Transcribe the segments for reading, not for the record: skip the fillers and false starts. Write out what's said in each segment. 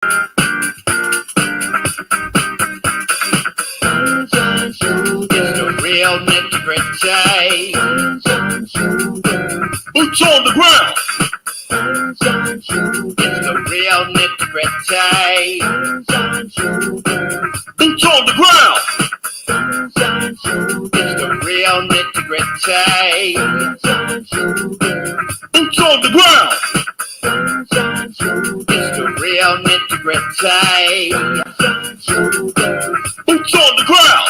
The real nitty-gritty. Boots on the ground. It's the real nitty-gritty. Boots on the ground. It's the real nitty-gritty. Boots on the ground. It's the real nitty-gritty. Boots on the ground.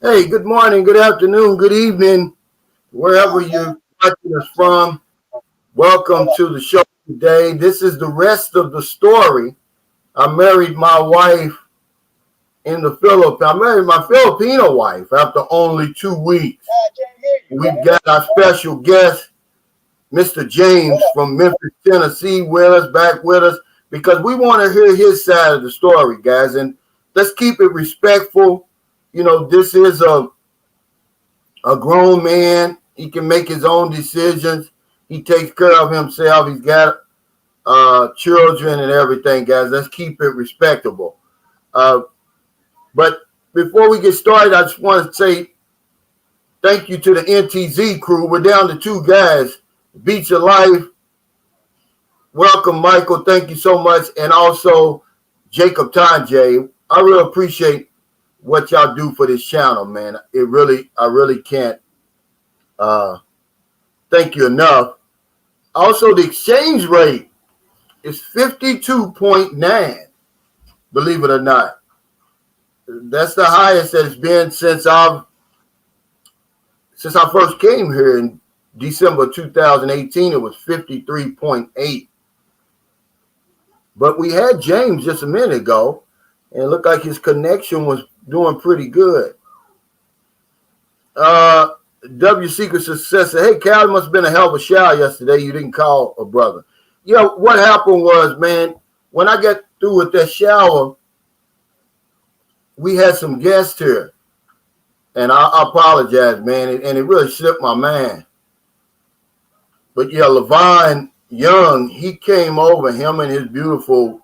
Hey, good morning, good afternoon, good evening, wherever you're watching us from. Welcome to the show today. This is the rest of the story. I married my wife in the Philippines. I married my Filipino wife after only 2 weeks. We've got our special guest, Mr. James from Memphis, Tennessee, back with us, because we want to hear his side of the story, guys. And let's keep it respectful. You know, this is a grown man. He can make his own decisions. He takes care of himself. He's got children and everything, guys. Let's keep it respectable. But before we get started, I just want to say thank you to the NTZ crew. We're down to 2 guys. Beach of Life. Welcome, Michael. Thank you so much. And also Jacob Tanjay. I really appreciate what y'all do for this channel, man. I really can't thank you enough. Also, the exchange rate is 52.9, believe it or not. That's the highest that it's been since I first came here in December 2018. It was 53.8. But we had James just a minute ago, and it looked like his connection was doing pretty good. W Secret Success said, hey, Cal, must have been a hell of a shower yesterday. You didn't call a brother. Yeah, what happened was, man, when I got through with that shower, we had some guests here. And I apologize, man, and it really slipped my mind. But yeah, Levon Young, he came over, him and his beautiful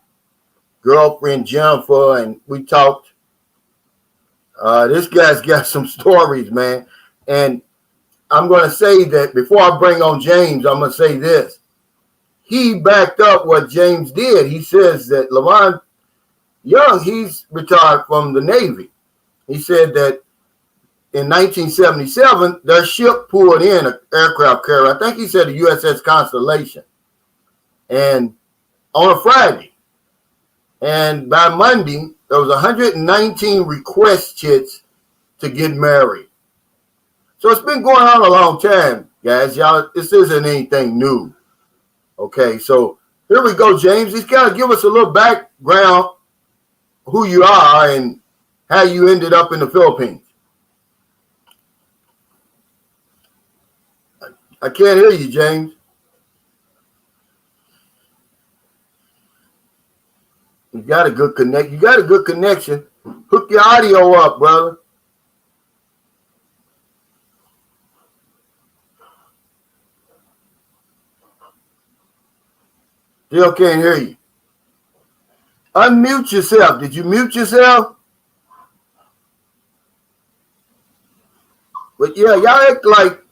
girlfriend Jennifer, and we talked. This guy's got some stories, man. And I'm going to say that before I bring on James, I'm going to say this. He backed up what James did. He says that Levon Young, he's retired from the Navy. He said that in 1977, their ship pulled in an aircraft carrier. I think he said the USS Constellation. And on a Friday. And by Monday, there was 119 request chits to get married. So it's been going on a long time, guys. Y'all, this isn't anything new. Okay, so here we go, James. Just kind of give us a little background, who you are and how you ended up in the Philippines. I can't hear you, James. You got a good connection. Hook your audio up, brother. Still can't hear you. Unmute yourself. Did you mute yourself? But yeah, y'all act like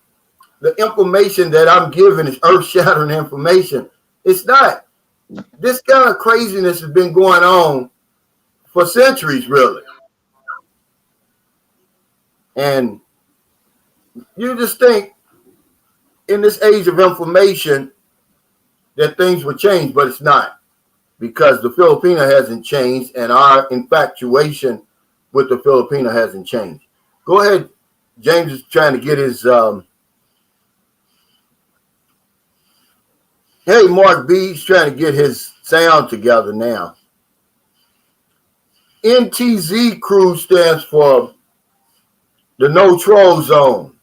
the information that I'm giving is earth-shattering information. It's not. This kind of craziness has been going on for centuries, really. And you just think in this age of information that things will change, but it's not, because the Filipina hasn't changed and our infatuation with the Filipina hasn't changed. Go ahead. James is trying to get his hey, Mark B, he's trying to get his sound together now. NTZ crew stands for the No Troll Zone.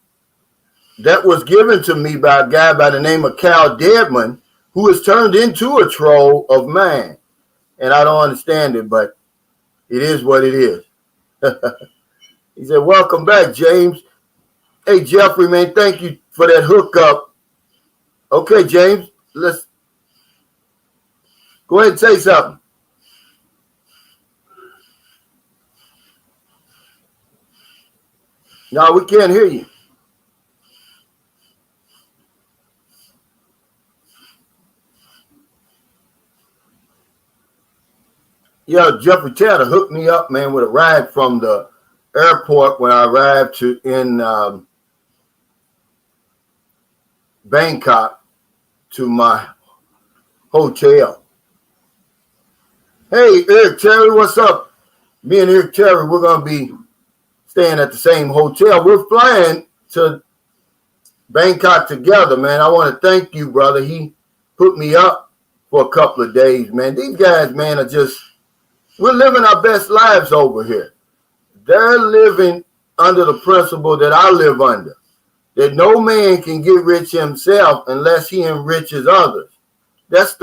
That was given to me by a guy by the name of Cal Deadman, who has turned into a troll of mine. And I don't understand it, but it is what it is. He said, welcome back, James. Hey, Jeffrey, man, thank you for that hookup. Okay, James, let's go ahead and say something. No, we can't hear you. Yeah, Jeffrey Taylor hooked me up, man, with a ride from the airport when I arrived in Bangkok to my hotel. Hey, Eric Terry, what's up? Me and Eric Terry, we're going to be staying at the same hotel. We're flying to Bangkok together, man. I want to thank you, brother. He put me up for a couple of days, man. These guys, man, we're living our best lives over here. They're living under the principle that I live under, that no man can get rich himself unless he enriches others. That's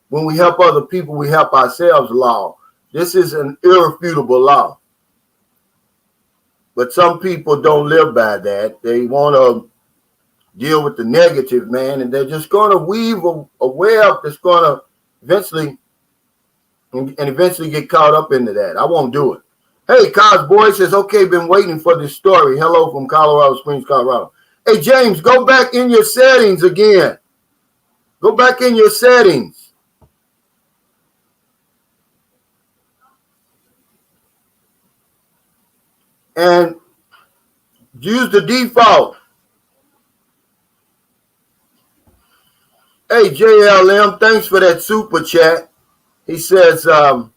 when we help other people, we help ourselves law. This is an irrefutable law. But some people don't live by that. They want to deal with the negative, man, and they're just going to weave a web that's going to eventually get caught up into that. I won't do it. Hey, Cos Boy says, okay, been waiting for this story. Hello from Colorado Springs, Colorado. Hey, James, go back in your settings again. Go back in your settings. And use the default. Hey, JLM, thanks for that super chat. He says, I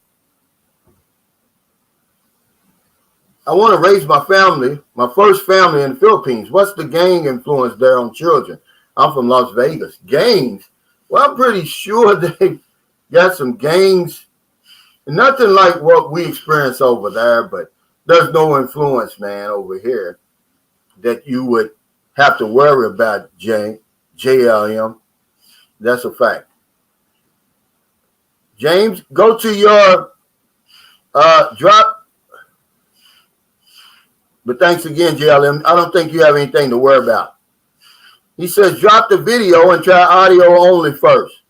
want to raise my family, my first family in the Philippines. What's the gang influence there on children? I'm from Las Vegas. Gangs? Well, I'm pretty sure they got some gangs. Nothing like what we experience over there, but there's no influence, man, over here that you would have to worry about, JLM. That's a fact. James, go to your drop. But thanks again, JLM. I don't think you have anything to worry about. He says drop the video and try audio only first.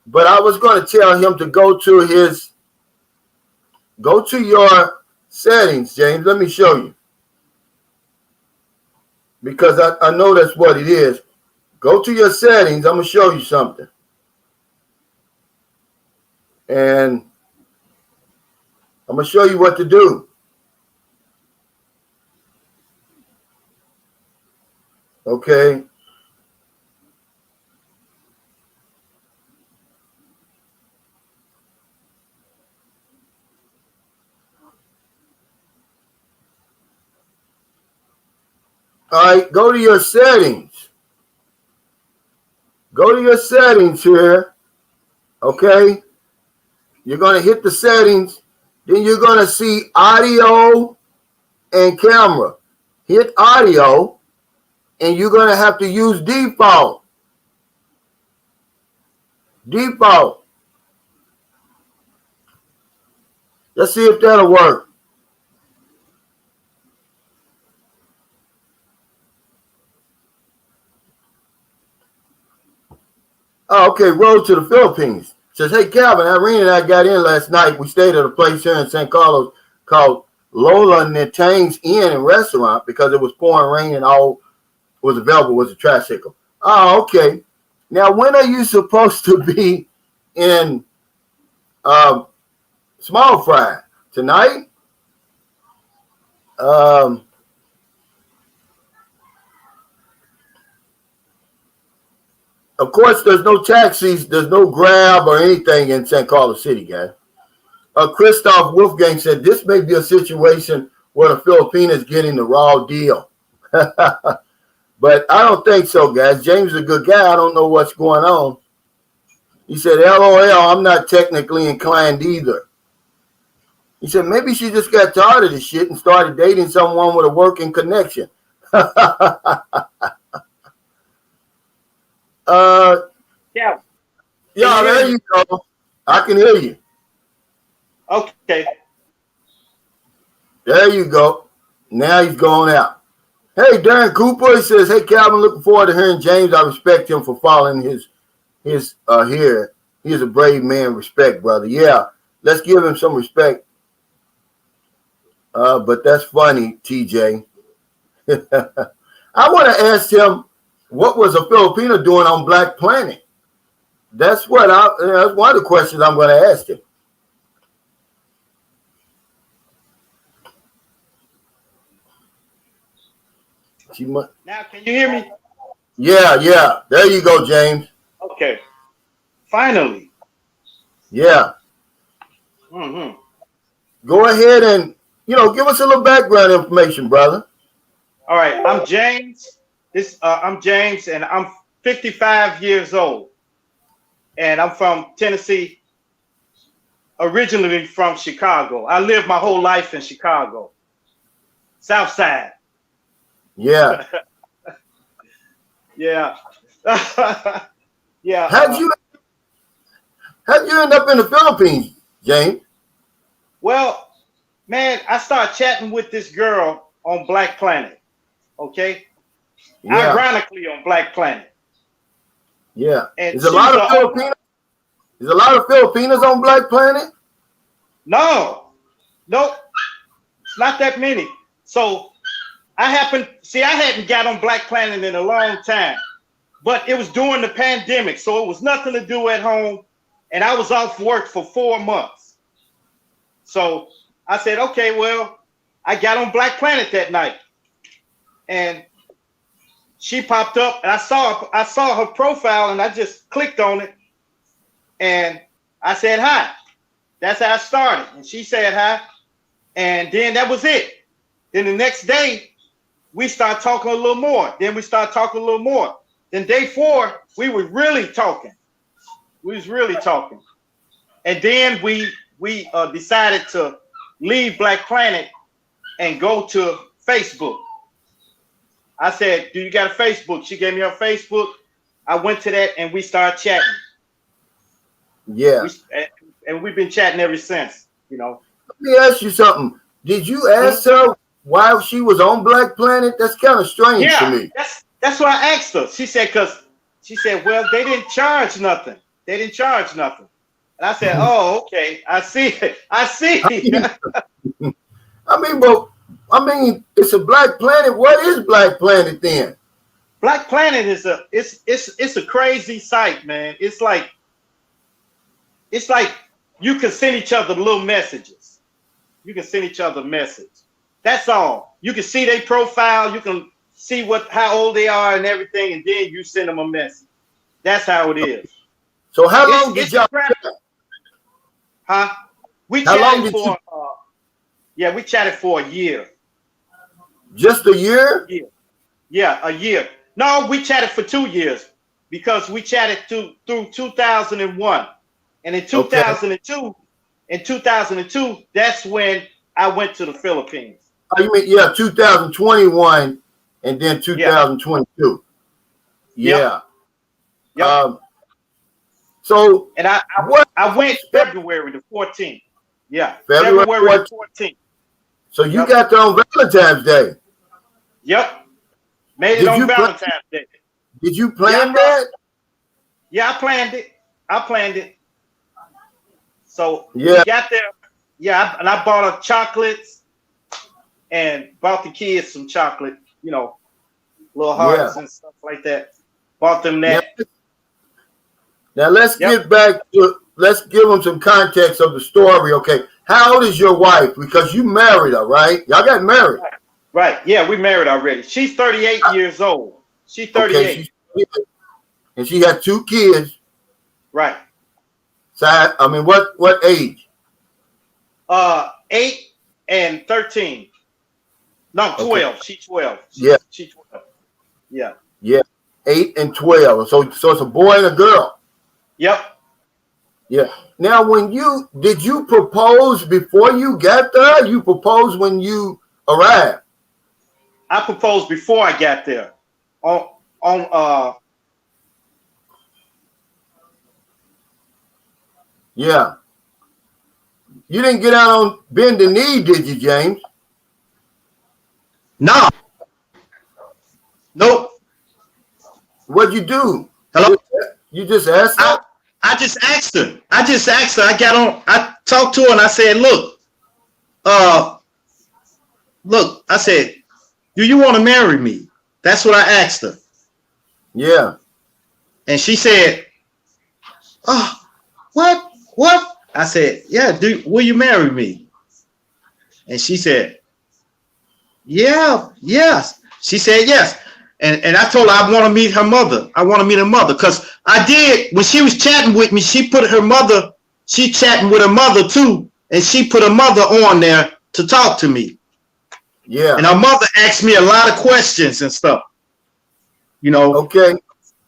But I was going to tell him to go to your settings, James. Let me show you. Because I know that's what it is. Go to your settings. I'm going to show you something. And I'm going to show you what to do. Okay. All right, go to your settings. Go to your settings here. Okay. You're going to hit the settings. Then you're going to see audio and camera. Hit audio, and you're going to have to use default. Default. Let's see if that'll work. Oh, okay, road to the Philippines. Says, hey, Calvin, Irene and I got in last night. We stayed at a place here in San Carlos called Lola Netang's Inn and Restaurant because it was pouring rain and all was available was a tricycle. Oh, okay. Now, when are you supposed to be in Small Fry? Tonight? Of course, there's no taxis, there's no Grab or anything in San Carlos City, guys. Christoph Wolfgang said, this may be a situation where the Filipina is getting the raw deal. But I don't think so, guys. James is a good guy. I don't know what's going on. He said, LOL, I'm not technically inclined either. He said, maybe she just got tired of this shit and started dating someone with a working connection. Yeah. Yeah, there you go. I can hear you. Okay. There you go. Now he's going out. Hey, Darren Cooper, he says, hey, Calvin, looking forward to hearing James. I respect him for following his here. He is a brave man. Respect, brother. Yeah, let's give him some respect. But that's funny, TJ. I want to ask him, what was a Filipina doing on Black Planet? That's what that's one of the questions I'm going to ask him. Now, can you hear me? Yeah. There you go, James. Okay. Finally. Yeah. Mm-hmm. Go ahead and, give us a little background information, brother. All right. I'm James. I'm James, and I'm 55 years old. And I'm from Tennessee, originally from Chicago. I lived my whole life in Chicago. South Side. Yeah. Yeah. Yeah. How'd you end up in the Philippines, James? Well, man, I started chatting with this girl on Black Planet. Okay. Yeah. Ironically, on Black Planet. Yeah. And There's a lot of Filipinas on Black Planet? No, it's not that many. So I hadn't got on Black Planet in a long time, but it was during the pandemic. So it was nothing to do at home. And I was off work for 4 months. So I said, okay, well, I got on Black Planet that night. And she popped up, and I saw her profile, and I just clicked on it. And I said hi. That's how I started. And she said hi. And then that was it. Then the next day, we started talking a little more. Then we started talking a little more. Then day 4, we were really talking. We was really talking. And then we decided to leave Black Planet and go to Facebook. I said, do you got a Facebook? She gave me her Facebook. I went to that, and we started chatting. Yeah. And we've been chatting ever since, Let me ask you something. Did you ask her why she was on Black Planet? That's kind of strange to me. That's what I asked her. She said, well, they didn't charge nothing. And I said, oh, okay. I see. I mean, it's a Black Planet. What is Black Planet then? Black Planet is it's a crazy site, man. It's like you can send each other little messages. You can send each other a message. That's all. You can see their profile. You can see how old they are and everything, and then you send them a message. That's how it is. So how long did y'all chat? Huh? We chatted for a year. Just a year? Yeah, a year. No, we chatted for 2 years because we chatted through 2001. And in 2002, that's when I went to the Philippines. Oh, you mean 2021 and then 2022. Yeah. Yep. So and I went February the 14th. Yeah. February 14th. So you got there on Valentine's Day. Yep. Made it on Valentine's Day. Did you plan that? Yeah, I planned it. So we got there. Yeah, and I bought her chocolates and bought the kids some chocolate, little hearts and stuff like that. Bought them that. Now let's get back to, let's give them some context of the story. Okay. How old is your wife? Because you married her, right? Y'all got married. Right. Yeah, we married already. She's 38 years old. She's 38. Okay, and she had 2 kids. Right. So I mean, what age? 8 and 13. No, 12. Okay. She's 12. She's 12. Yeah. Yeah. 8 and 12. So it's a boy and a girl. Yep. Yeah. Now, did you propose before you got there? You proposed when you arrived? I proposed before I got there. Yeah. You didn't get out on bended knee, did you, James? No. Nope. What'd you do? Hello? You just asked her? I just asked her. I talked to her and I said, look, I said, do you want to marry me? That's what I asked her. Yeah. And she said, oh, what? I said, yeah, will you marry me? And she said, yeah, yes. She said yes. And I told her I want to meet her mother. I want to meet her mother. Because I did, when she was chatting with me, she chatting with her mother too. And she put her mother on there to talk to me. Yeah. And her mother asked me a lot of questions and stuff. You know. Okay.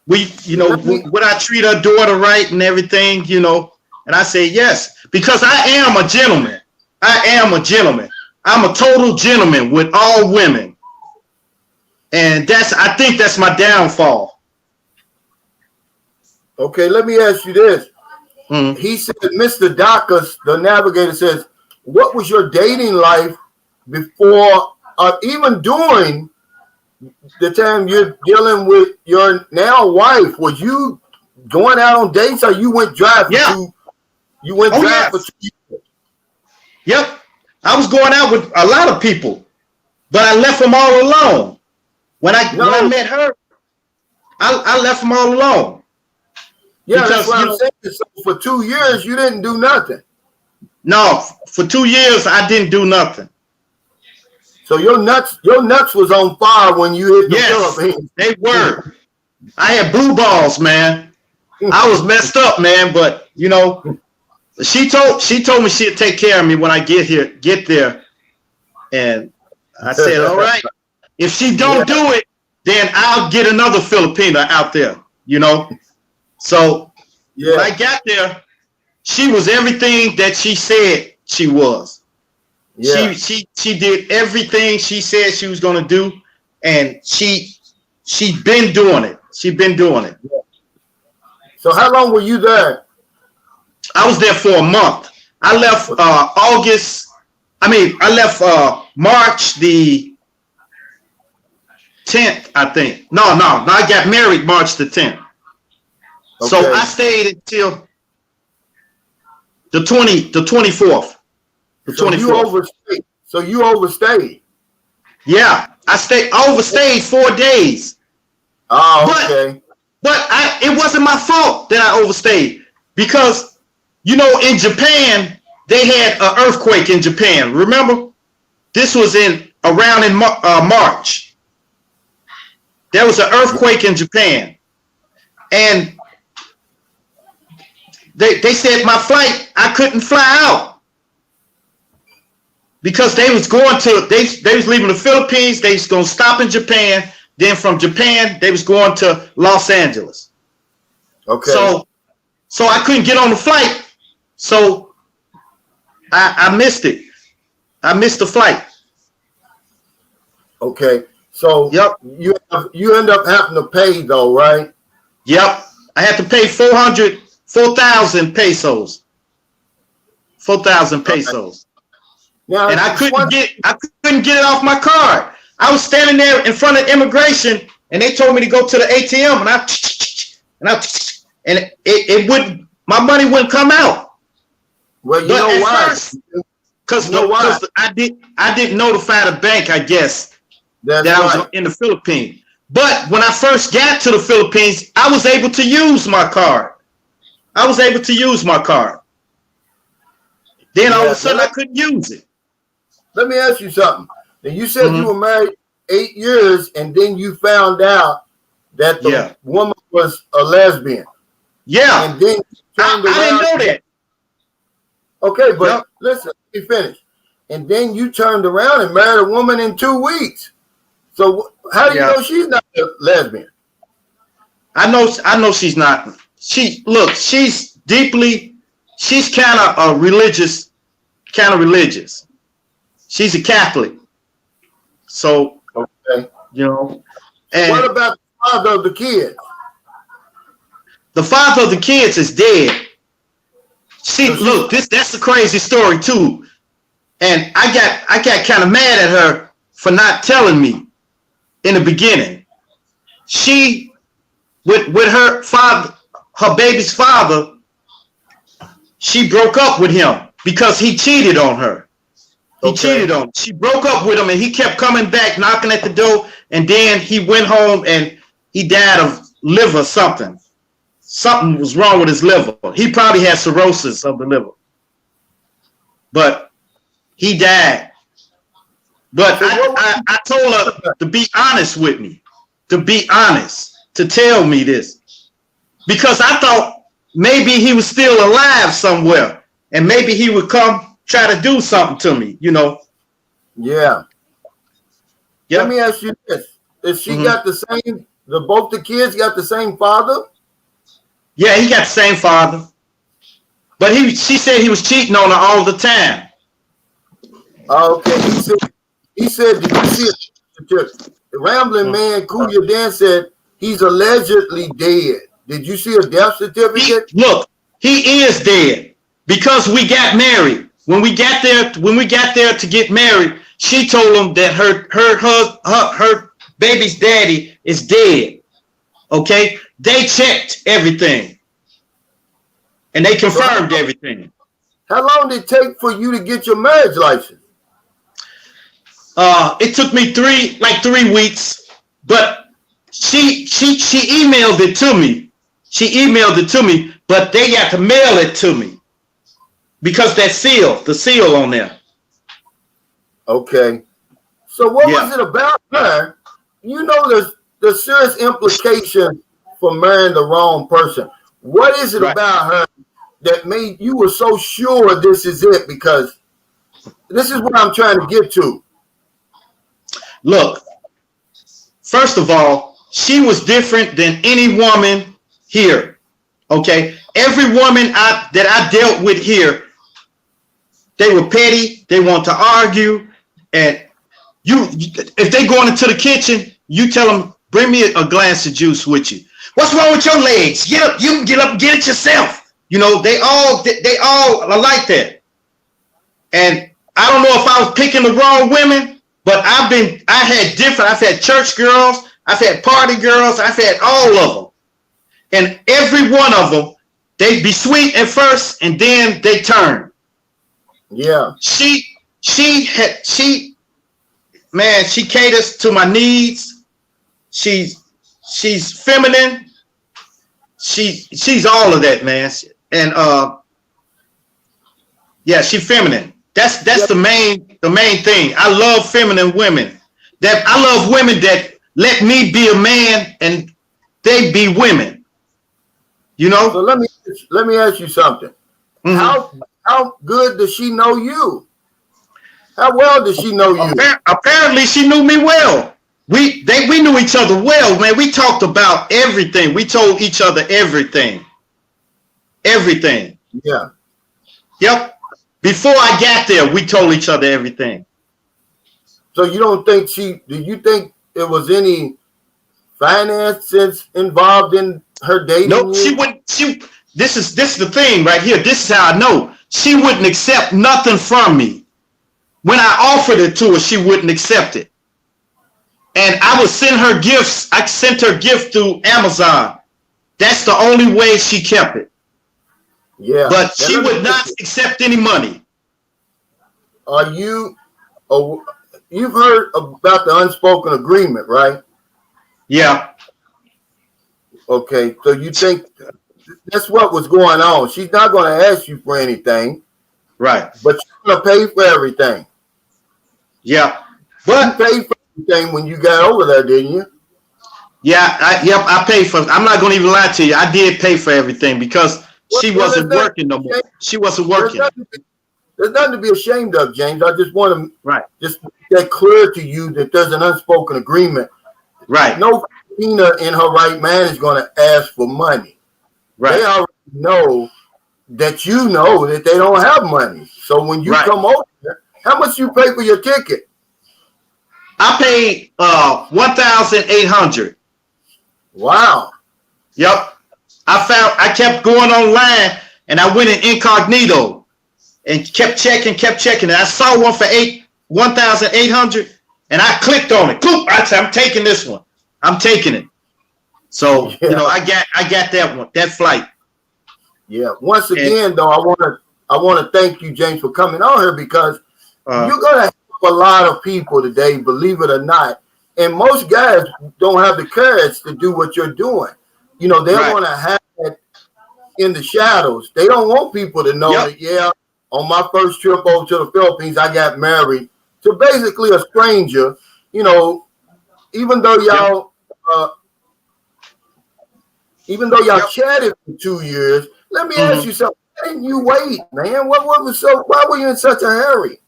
Would I treat her daughter right and everything, you know? And I say yes, because I am a gentleman. I'm a total gentleman with all women. And I think that's my downfall. Okay, let me ask you this. He said, Mr. Dacus, the navigator, says, what was your dating life before, even during the time you're dealing with your now wife? Was you going out on dates, or you went drive for two? You went drive for 2 years. Yep. I was going out with a lot of people, but I left them all alone. When I met her, I left them all alone. Yeah, because, that's what I'm saying. So for 2 years, you didn't do nothing. No, for 2 years, I didn't do nothing. So your nuts was on fire when you hit the Philippines. They were. I had blue balls, man. I was messed up, man. But you know, she told me she'd take care of me when I get there. And I said, all right. If she don't do it, then I'll get another Filipina out there. You know. So when I got there, she was everything that she said she was. Yeah. She did everything she said she was gonna do, and she's been doing it. Yeah. So how long were you there? I was there for a month. I left March the 10th, I think. No, I got married March the 10th. Okay. So I stayed until the 24th. So you overstayed. Yeah, I overstayed 4 days. Oh, okay. But it wasn't my fault that I overstayed, because you know, in Japan they had an earthquake in Japan. Remember, this was around in March. There was an earthquake in Japan, and they said my flight, I couldn't fly out. Because they was leaving the Philippines, they was going to stop in Japan. Then from Japan, they was going to Los Angeles. Okay. So I couldn't get on the flight. So I missed it. I missed the flight. Okay. So you end up having to pay though, right? Yep. I had to pay 4,000 pesos. 4,000 pesos. Now, and I couldn't get it off my card. I was standing there in front of immigration, and they told me to go to the ATM, and it wouldn't. My money wouldn't come out. Well, you know why? Because I didn't notify the bank, I guess, that I was in the Philippines. But when I first got to the Philippines, I was able to use my card. Then all of a sudden, I couldn't use it. Let me ask you something. Now, you said you were married 8 years, and then you found out that the woman was a lesbian. Yeah. And then you turned around. I didn't know that. Okay, but listen, let me finish. And then you turned around and married a woman in 2 weeks. So how do you know she's not a lesbian? I know she's not. She's kind of religious. She's a Catholic. So, you know. And what about the father of the kids? The father of the kids is dead. That's a crazy story too. And I got kind of mad at her for not telling me in the beginning. She, with her father, her baby's father, she broke up with him because he cheated on her. He cheated on her. She broke up with him, and he kept coming back, knocking at the door. And then he went home, and he died of liver something. Something was wrong with his liver. He probably had cirrhosis of the liver. But he died. But I told her to be honest with me. To be honest. To tell me this. Because I thought maybe he was still alive somewhere. And maybe he would come try to do something to me, you know. Yeah. Yep. Let me ask you this. Is she got the same, both the kids got the same father? Yeah, he got the same father. But she said he was cheating on her all the time. Okay. He said, did you see it? The Rambling Man, Kuya Dan said he's allegedly dead. Did you see a death certificate? He is dead because we got married. When we got there to get married, she told him that her baby's daddy is dead. Okay, they checked everything, and they confirmed everything. How long did it take for you to get your marriage license? It took me 3 weeks, but she emailed it to me. But they got to mail it to me because the seal on there. Okay. So what was it about her? You know, there's serious implications for marrying the wrong person. What is it about her that made you were so sure this is it? Because this is what I'm trying to get to. Look, first of all, she was different than any woman here. Okay, every woman that I dealt with here, they were petty. They want to argue, and if they going into the kitchen, you tell them, bring me a glass of juice with you. What's wrong with your legs? Get up. You can get up and get it yourself. You know, they all are like that. And I don't know if I was picking the wrong women, but I've had church girls, I've had party girls, I've had all of them. And every one of them, they'd be sweet at first, and then they turn. Yeah. She caters to my needs. She's feminine. She's all of that, man. And she's feminine. That's the main thing. I love feminine women. I love women that let me be a man and they be women. You know. So let me ask you something. Mm-hmm. How good does she know you? How well does she know you? Apparently, she knew me well. We knew each other well, man. We talked about everything. We told each other everything. Everything. Yeah. Yep. Before I got there, we told each other everything. So you don't think did you think there was any finances involved in her dating? No, she wouldn't. This is the thing right here. This is how I know. She wouldn't accept nothing from me. When I offered it to her, she wouldn't accept it. And I would send her gifts. I sent her gift through Amazon. That's the only way she kept it. Yeah. But she would not accept any money. You've heard about the unspoken agreement, right? Yeah. Okay. So you think that's what was going on. She's not going to ask you for anything. Right. But you're going to pay for everything. Yeah. But you paid for everything when you got over there, didn't you? Yeah. I paid for it. I'm not going to even lie to you. I did pay for everything because she wasn't working no more. She wasn't working. There's nothing to be ashamed of, James. I just want to just make that clear to you that there's an unspoken agreement. Right. No Filipina in her right mind is going to ask for money. Right. They already know that you know that they don't have money. So when you come over here, how much you pay for your ticket? I paid $1,800. Wow. Yep. I kept going online and I went in incognito and kept checking. And I saw one for $1,800 and I clicked on it. Boop, I said, I'm taking this one. I'm taking it. So you know, I got that one, that flight. Yeah. Once again, though, I want to thank you, James, for coming on here because You're gonna have a lot of people today, believe it or not, and most guys don't have the courage to do what you're doing. You know, they want to have it in the shadows. They don't want people to know that. Yeah, on my first trip over to the Philippines, I got married to basically a stranger. You know, even though y'all, chatted for 2 years, let me ask you something. Why didn't you wait, man? Why were you in such a hurry?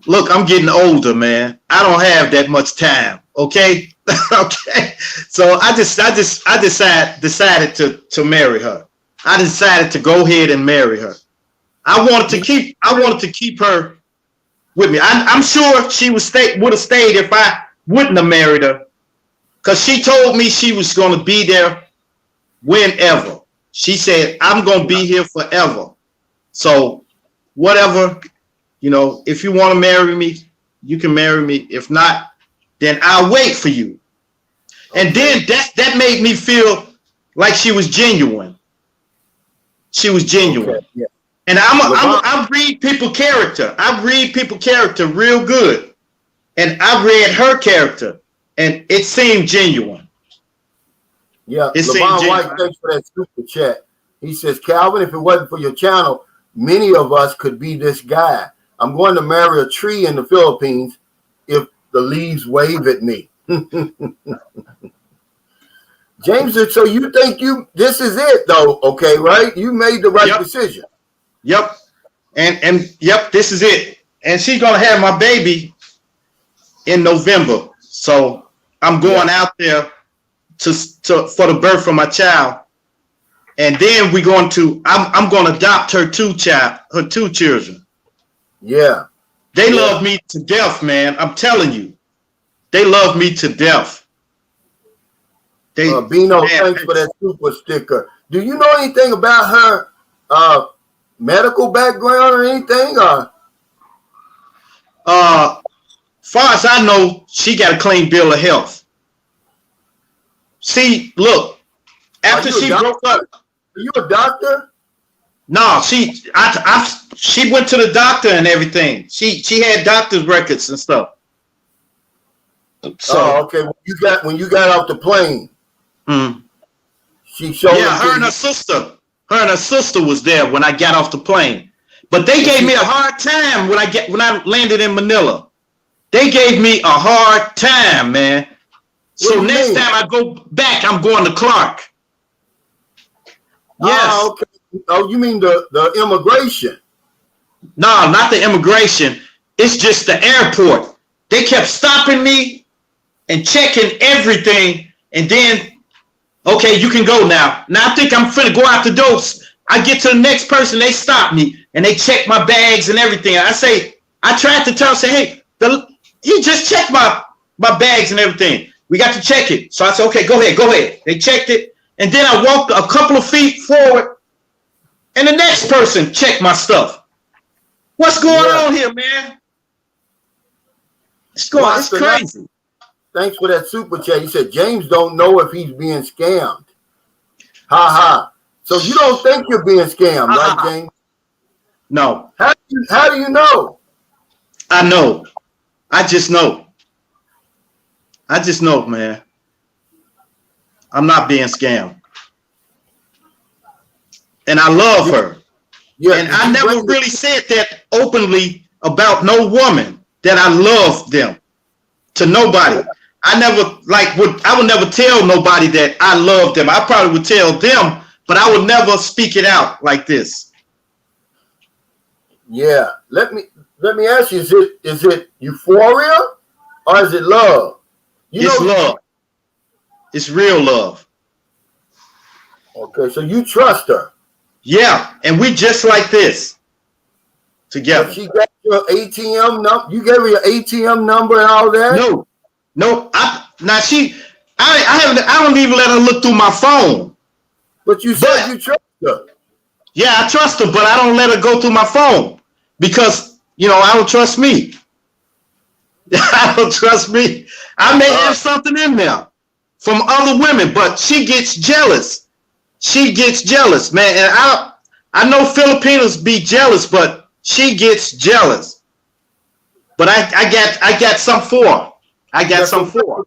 Look, I'm getting older, man. I don't have that much time. Okay. Okay. So I decided to marry her. I decided to go ahead and marry her. I wanted to keep her with me. I'm sure she would have stayed if I wouldn't have married her, because she told me she was going to be there whenever. She said, I'm going to be here forever. So whatever, you know, if you want to marry me, you can marry me. If not, then I'll wait for you. And then that made me feel like she was genuine. She was genuine. Okay. Yeah. And I read people character. I read people character real good. And I read her character, and it seemed genuine. Yeah, LeVon White, thanks for that super chat. He says, Calvin, if it wasn't for your channel, many of us could be this guy. I'm going to marry a tree in the Philippines if the leaves wave at me. James, so you think this is it though, okay, right? You made the right decision. Yep. And yep, this is it. And she's gonna have my baby in November. So I'm going out there for the birth of my child. And then I'm gonna adopt her two children. Yeah. They love me to death, man. I'm telling you. They love me to death. Bino, thanks for that super sticker. Do you know anything about her medical background or anything? Far as I know, she got a clean bill of health. See, look, after she broke up. Are you a doctor? No, she went to the doctor and everything. She had doctor's records and stuff. So, okay. When you got off the plane, she showed. Yeah, her and her sister was there when I got off the plane. But they gave me a hard time when I landed in Manila. They gave me a hard time, man. So next time I go back, I'm going to Clark. Yes. Okay. Oh, you mean the immigration? No, not the immigration. It's just the airport. They kept stopping me and checking everything. And then, okay, you can go now. Now I think I'm finna go out the door. I get to the next person, they stop me and they check my bags and everything. I tried to tell, hey, he just checked my bags and everything. We got to check it. So I said, okay, go ahead. They checked it. And then I walked a couple of feet forward and the next person checked my stuff. What's going on here, man? It's crazy. Thanks for that super chat. He said, James don't know if he's being scammed. Ha ha. So you don't think you're being scammed, right, James? No. How do you know? I know. I just know. Man. I'm not being scammed. And I love her. Yeah, and I never really said that openly about no woman, that I love them, to nobody. I would never tell nobody that I love them. I probably would tell them, but I would never speak it out like this. Yeah. Let me ask you, is it euphoria or is it love? It's love. It's real love. Okay, so you trust her. Yeah, and we just like this together. So she got your ATM number. You gave her your ATM number and all that? No. I don't even let her look through my phone. But you said you trust her. Yeah, I trust her, but I don't let her go through my phone because, I don't trust me. I don't trust me. I may have something in there from other women, but she gets jealous. She gets jealous, man. And I know Filipinos be jealous, but she gets jealous. But I got some for her. I got some for her.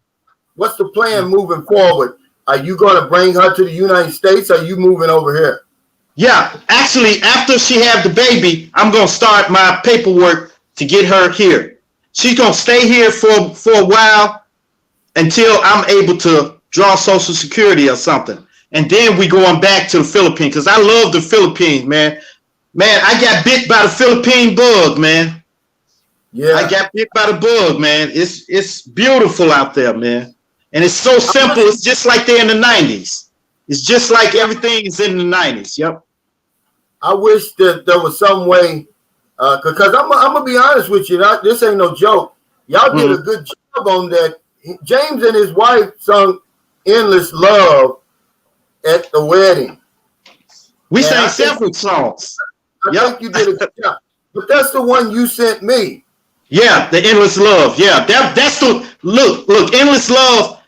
What's the plan moving forward? Are you going to bring her to the United States? Or are you moving over here? Yeah, actually, after she have the baby, I'm going to start my paperwork to get her here. She's going to stay here for a while until I'm able to draw Social Security or something. And then we going back to the Philippines because I love the Philippines, man. Man, I got bit by the Philippine bug, man. Yeah. I got bit by the bug, man. It's beautiful out there, man. And it's so simple. It's just like they're in the 90s. It's just like everything is in the 90s. Yep. I wish that there was some way, because I'm going to be honest with you. This ain't no joke. Y'all did a good job on that. James and his wife sung Endless Love at the wedding. We sang several songs. I think you did a good job. But that's the one you sent me. Yeah, the Endless Love. Yeah, that's the look. Endless Love.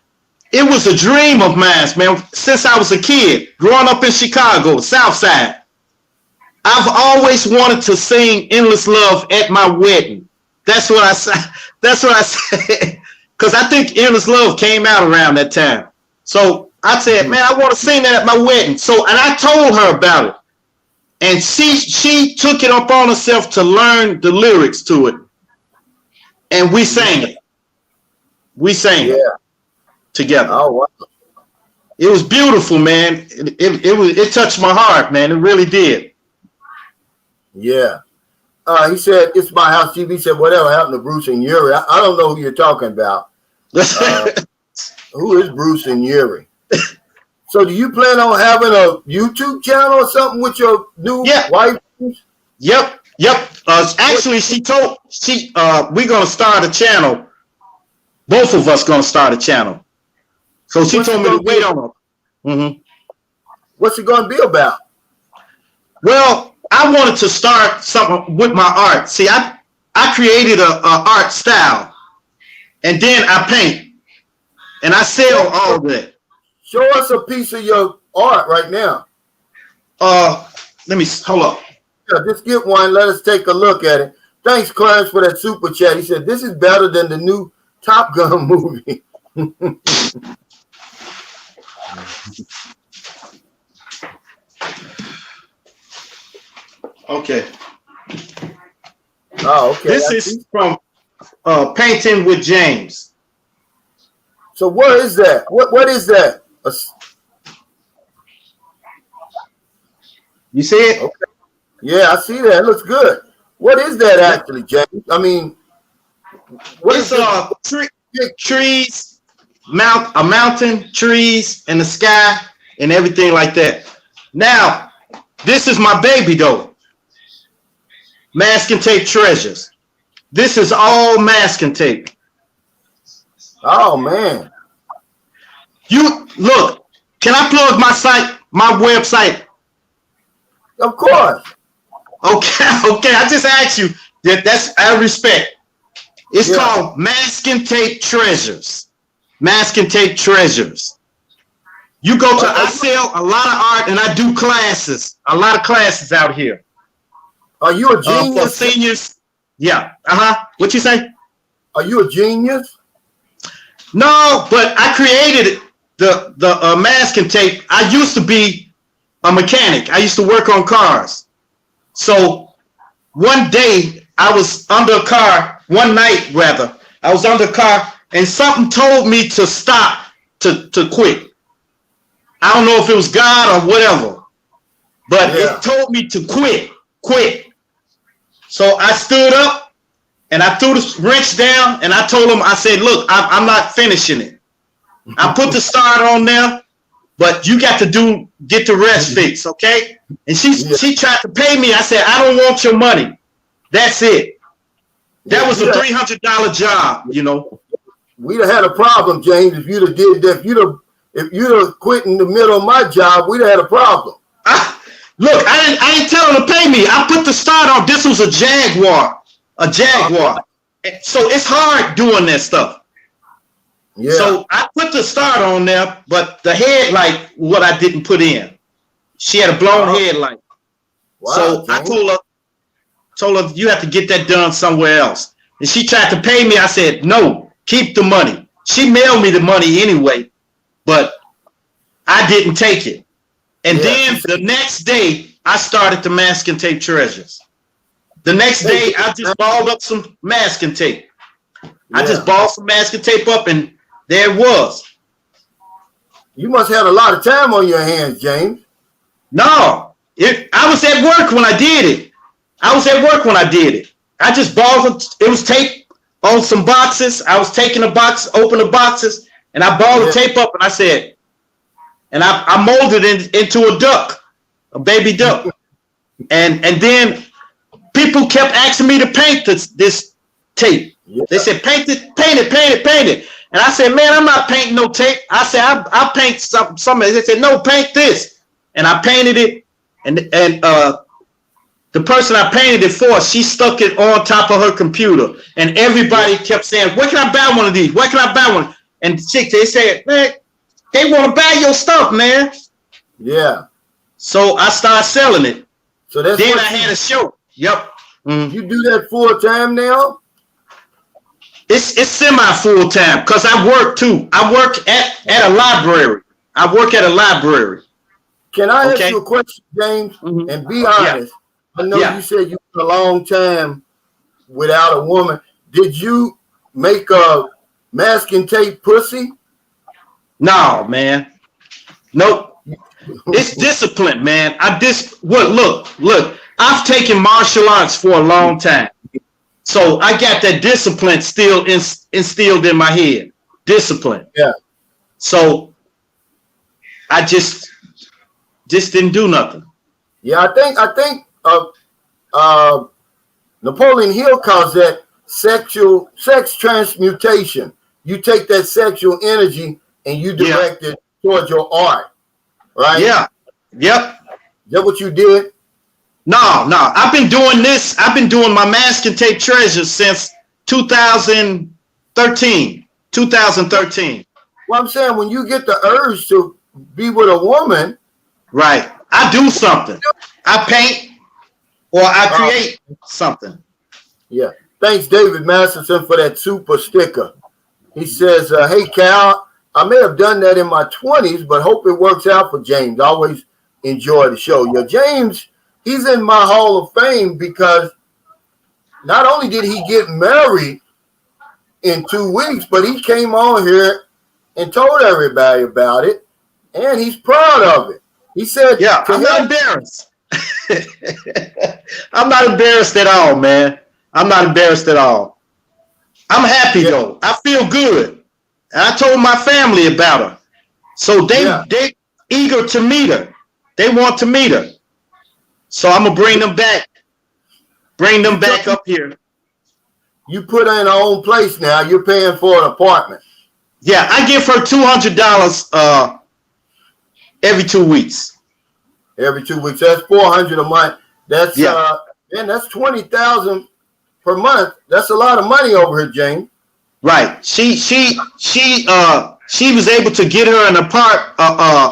It was a dream of mine, man. Since I was a kid, growing up in Chicago, South Side, I've always wanted to sing Endless Love at my wedding. That's what I said. That's what I said. Because I think Endless Love came out around that time. So I said, man, I want to sing that at my wedding. So, and I told her about it. And she took it upon herself to learn the lyrics to it. And we sang it. We sang it together. Oh, wow. It was beautiful, man. It touched my heart, man. It really did. Yeah. He said, it's my house TV. He said, whatever happened to Bruce and Yuri? I don't know who you're talking about. Who is Bruce and Yuri? So do you plan on having a YouTube channel or something with your new wife? Yep. Actually, we're going to start a channel. Both of us going to start a channel. So she told me to wait on her. Mm-hmm. What's it going to be about? Well, I wanted to start something with my art. See, I created a art style, and then I paint, and I sell all of that. Show us a piece of your art right now. Let me hold up. Yeah, just get one. Let us take a look at it. Thanks, Clarence, for that super chat. He said, this is better than the new Top Gun movie. Okay. Oh, okay. This is from Painting with James. So where is that? What is that? You see it? Okay. Yeah, I see that. It looks good. What is that actually, James? I mean, what it's is trees, a mountain, trees, and the sky, and everything like that. Now, this is my baby though. Masking tape treasures. This is all masking tape. Oh man. You look, can I plug my site, my website? Of course. Okay, I just asked you. That's out of respect. It's called Masking Tape Treasures. Masking Tape Treasures. You go to, I sell a lot of art and I do classes. A lot of classes out here. Are you a genius? For seniors. Yeah. What you say? Are you a genius? No, but I created the masking tape. I used to be a mechanic. I used to work on cars. So one day I was under a car, one night rather, I was under a car and something told me to stop, to quit. I don't know if it was God or whatever, but it told me to quit. So I stood up and I threw the wrench down and I told him, I said, look, I'm not finishing it. I put the start on there, but you got to get the rest fixed, okay? And she tried to pay me. I said, I don't want your money. That's it. That was a $300 job, you know. We'd have had a problem, James, if you'd have did that. If you'd have quit in the middle of my job, we'd have had a problem. Look, I didn't tell him to pay me. I put the start on. This was a Jaguar. So it's hard doing that stuff. Yeah. So I put the start on there, but the headlight, what I didn't put in. She had a blown headlight. Wow, so I told her, you have to get that done somewhere else. and she tried to pay me. I said, no, keep the money. She mailed me the money anyway, but I didn't take it. And then the next day, I started the masking tape treasures. The next day, I just balled up some masking tape. I just balled some masking tape up, and there it was. You must have had a lot of time on your hands, James. No, I was at work when I did it. I just balled it. was tape on some boxes. I was taking the box, open the boxes, and I balled the tape up, and I said, and I molded it into a duck, a baby duck. And then people kept asking me to paint this tape. Yeah. They said, paint it. And I said, man, I'm not painting no tape. I said, I'll paint something. They said, no, paint this. And I painted it. And the person I painted it for, she stuck it on top of her computer. And everybody kept saying, where can I buy one of these? Where can I buy one? And they said, man, they want to buy your stuff, man. Yeah. So I started selling it. So then I had a show. Yep. Mm-hmm. You do that full time now? It's semi full time because I work too. I work at a library. Can I ask you a question, James? Mm-hmm. And be honest. Yeah. I know you said you were a long time without a woman. Did you make a masking tape pussy? No, man. Nope. It's discipline, man. Look. I've taken martial arts for a long time. So I got that discipline still instilled in my head. Discipline. Yeah. So I just didn't do nothing. Yeah, I think Napoleon Hill calls that sex transmutation. You take that sexual energy and you direct it towards your art, right? Yeah. Yep. Is that what you did? No. I've been doing this. I've been doing my masking tape treasures since 2013. Well, I'm saying when you get the urge to be with a woman, right? I do something. I paint or I create something. Yeah. Thanks, David Masterson, for that super sticker. He says, hey, Cal, I may have done that in my 20s, but hope it works out for James. I always enjoy the show. Yeah, James, he's in my Hall of Fame because not only did he get married in 2 weeks, but he came on here and told everybody about it, and he's proud of it. He said, yeah, I'm not embarrassed. I'm not embarrassed at all, man. I'm not embarrassed at all. I'm happy, though. I feel good. And I told my family about her. So they eager to meet her. They want to meet her. So I'm going to bring them back. Bring them back up here. You put her in her own place now. You're paying for an apartment. Yeah, I give her $200 every 2 weeks. Every 2 weeks. That's $400 a month. That's that's $20,000 per month. That's a lot of money over here, James. Right. She was able to get her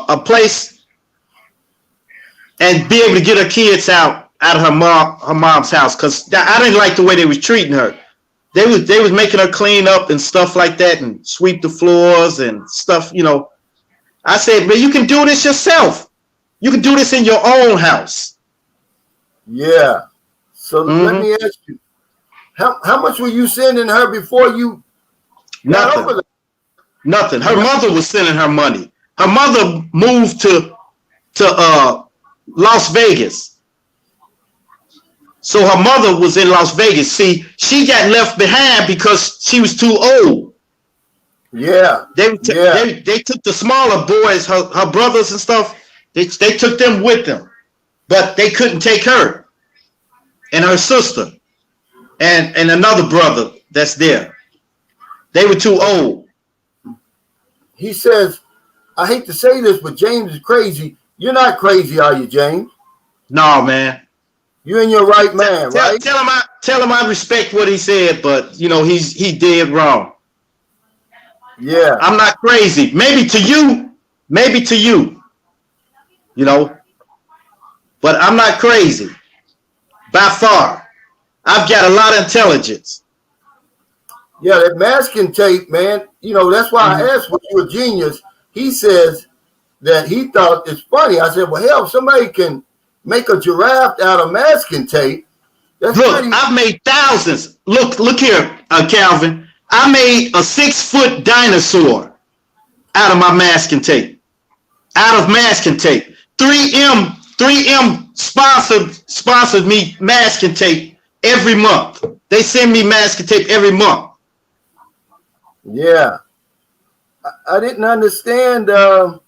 a place and be able to get her kids out of her mom's house, because I didn't like the way they was treating her. They was making her clean up and stuff like that and sweep the floors and stuff, you know. I said, man, you can do this yourself. You can do this in your own house. Yeah. So let me ask you, how much were you sending her before you got over there? Nothing. Her mother was sending her money. Her mother moved to Las Vegas. So her mother was in Las Vegas. See, she got left behind because she was too old. Yeah. They took the smaller boys, her brothers and stuff. They took them with them, but they couldn't take her and her sister and another brother that's there. They were too old. He says, I hate to say this, but James is crazy. You're not crazy, are you, James? No, man. You're in your right man, right? Tell him I respect what he said, but you know he did wrong. Yeah. I'm not crazy. Maybe to you. You know, but I'm not crazy by far. I've got a lot of intelligence. Yeah, that masking tape, man. You know, that's why I asked, was you a genius? He says that he thought it's funny. I said, well, hell, if somebody can make a giraffe out of masking tape, that's Look, pretty. I've made thousands. Look here, Calvin. I made a 6-foot dinosaur out of my masking tape. Out of masking tape. 3M sponsored me masking tape every month. They send me masking tape every month. Yeah. I didn't understand. But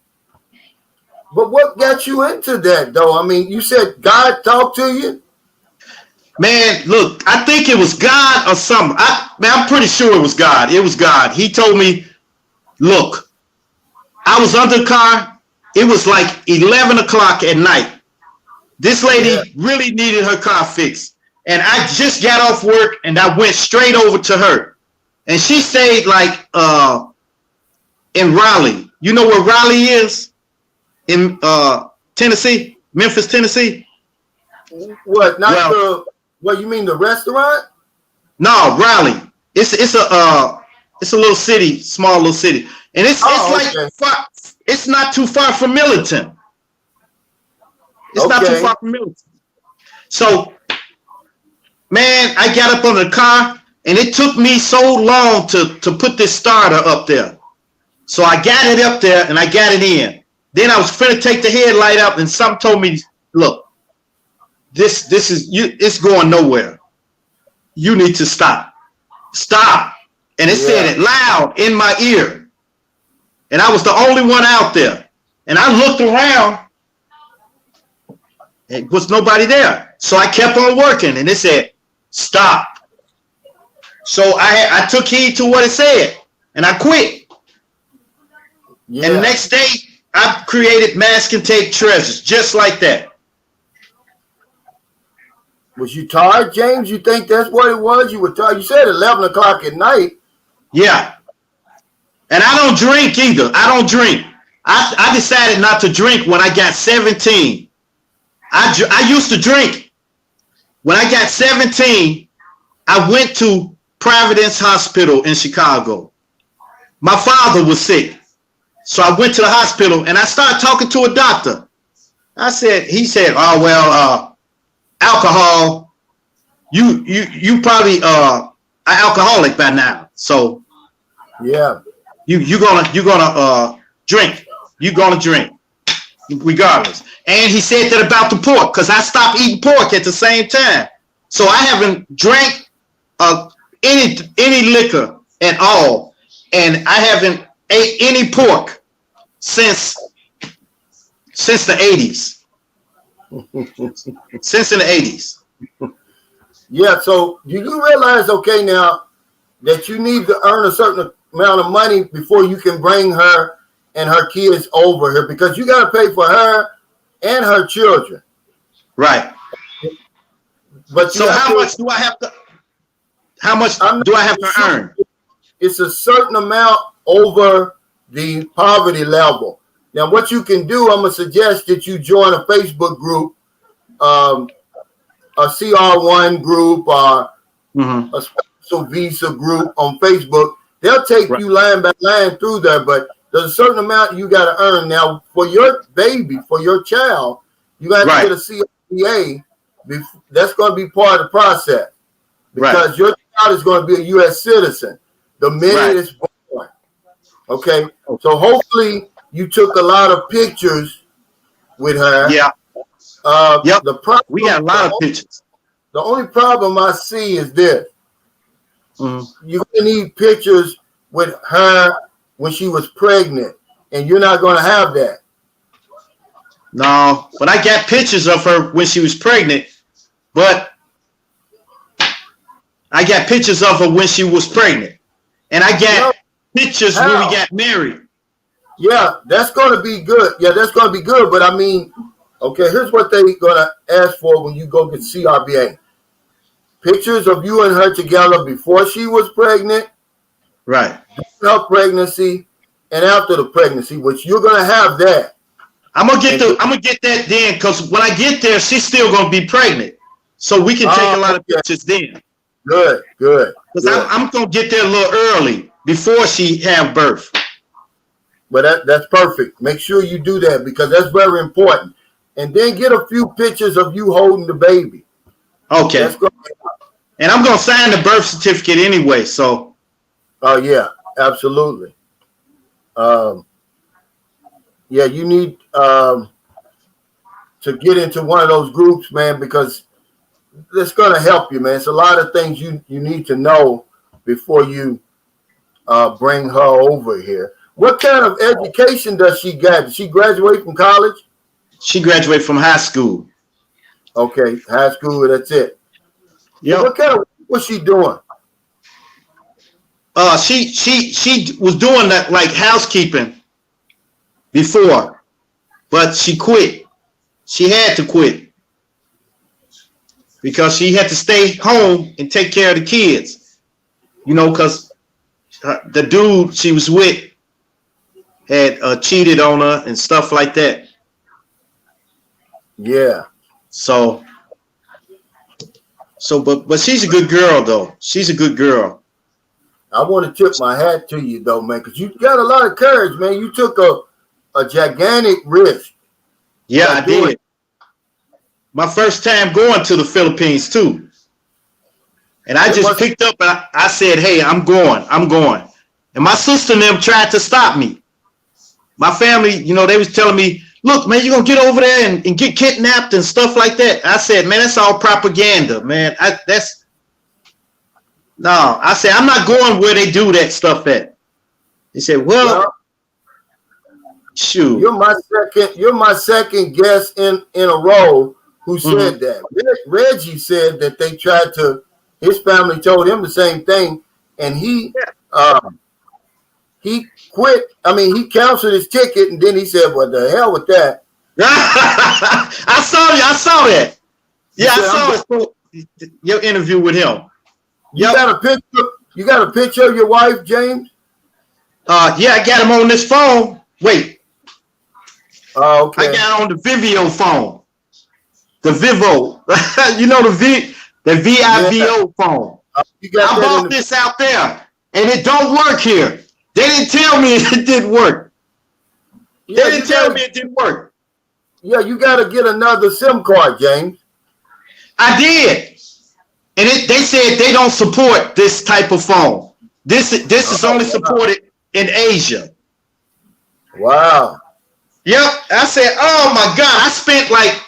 what got you into that, though? I mean, you said God talked to you? Man, look, I think it was God or something. I'm pretty sure it was God. It was God. He told me, look, I was under the car. It was like 11 o'clock at night. This lady really needed her car fixed. And I just got off work and I went straight over to her. And she stayed like in Raleigh. You know where Raleigh is? In Tennessee? Memphis, Tennessee? What? What, you mean the restaurant? No, Raleigh. It's a little city, small little city, and it's it's not too far from Militant. It's not too far from Militant. So, man, I got up on the car, and it took me so long to put this starter up there. So I got it up there, and I got it in. Then I was finna take the headlight up, and something told me, look, this is you. It's going nowhere. You need to stop. Stop. And it said it loud in my ear. And I was the only one out there. And I looked around. There was nobody there. So I kept on working. And it said, stop. So I took heed to what it said. And I quit. Yeah. And the next day, I created masking tape treasures just like that. Was you tired, James? You think that's what it was? You were tired. You said 11 o'clock at night. Yeah. And I don't drink either. I don't drink. I decided not to drink when I got 17. I used to drink. When I got 17, I went to Providence Hospital in Chicago. My father was sick. So I went to the hospital and I started talking to a doctor. He said, oh, well, alcohol, you probably are alcoholic by now. So yeah, you're gonna drink. You're gonna drink regardless. And he said that about the pork because I stopped eating pork at the same time. So I haven't drank any liquor at all, and I haven't ate any pork since the 80s. Since in the 80s. Yeah, so do you realize, okay, now that you need to earn a certain amount of money before you can bring her and her kids over here because you got to pay for her and her children. Right. But so how much do I have to earn? It's a certain amount over the poverty level. Now, what you can do, I'm going to suggest that you join a Facebook group, a CR1 group, or a special visa group on Facebook. They'll take you line by line through there, but there's a certain amount you got to earn. Now, for your baby, for your child, you got to get a CRBA. That's going to be part of the process because your child is going to be a U.S. citizen the minute it's born. Okay? So hopefully you took a lot of pictures with her. Yeah. The problem, we got a lot of pictures. The only problem I see is this. You're going to need pictures with her when she was pregnant, and you're not going to have that. No, but I got pictures of her when she was pregnant, but I got pictures of her when she was pregnant. And I got pictures when we got married. Yeah, that's going to be good. Yeah, that's going to be good. But I mean, okay, here's what they're going to ask for when you go get CRBA. Pictures of you and her together before she was pregnant. Right. During her pregnancy and after the pregnancy, which you're going to have that. I'm gonna get that then, because when I get there, she's still gonna be pregnant, so we can take a lot of pictures then. Good. Because I'm gonna get there a little early before she have birth. But that's perfect. Make sure you do that because that's very important. And then get a few pictures of you holding the baby. Okay. And I'm gonna sign the birth certificate anyway. So. Oh yeah, absolutely. Yeah, you need to get into one of those groups, man, because it's gonna help you, man. It's a lot of things you need to know before you bring her over here. What kind of education does she get? Did she graduate from college? She graduated from high school. Okay, high school. That's it. Yeah. So what kind of what's she doing? She was doing that like housekeeping before, but she quit. She had to quit because she had to stay home and take care of the kids. You know, because the dude she was with had cheated on her and stuff like that. Yeah. So, but she's a good girl though. She's a good girl. I want to tip my hat to you though, man, because you got a lot of courage, man. You took a gigantic risk. Yeah, I did. My first time going to the Philippines too. And I just picked up and I said, hey, I'm going. And my sister and them tried to stop me. My family, you know, they was telling me, look, man, you're going to get over there and get kidnapped and stuff like that. I said, man, that's all propaganda, man. I said, I'm not going where they do that stuff at. He said, well, shoot. You're my second guest in a row who said that. Reggie said that they tried to, his family told him the same thing, and he quit. I mean, he canceled his ticket, and then he said, well, the hell with that. I saw that. Yeah, I saw your interview with him. You got a picture of your wife, James? Yeah, I got him on this phone. Wait. Okay. I got on the Vivio phone. The Vivo. You know the VIVO phone. I bought this out there, and it don't work here. They didn't tell me it didn't work. Yeah, they didn't tell me it didn't work. Yeah, you got to get another SIM card, James. I did. And they said they don't support this type of phone. This is only supported in Asia. Wow. Yep. I said, oh my God, I spent like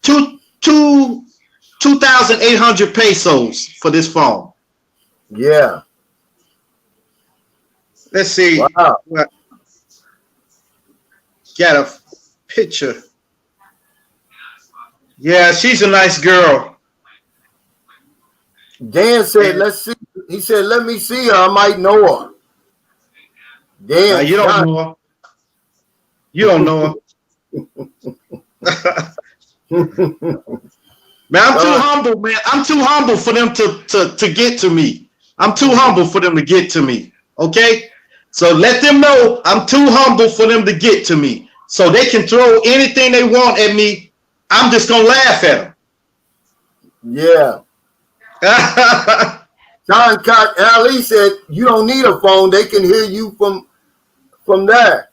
2,800 pesos for this phone. Yeah. Let's see. Wow. Got a picture. Yeah, she's a nice girl. Dan said, let's see. He said, let me see her. I might know her. Dan, you don't know her. You don't know her. Man, I'm too humble, man. I'm too humble for them to get to me. I'm too humble for them to get to me. Okay? So let them know I'm too humble for them to get to me. So they can throw anything they want at me. I'm just going to laugh at them. Yeah. John Ali said, you don't need a phone. They can hear you from there.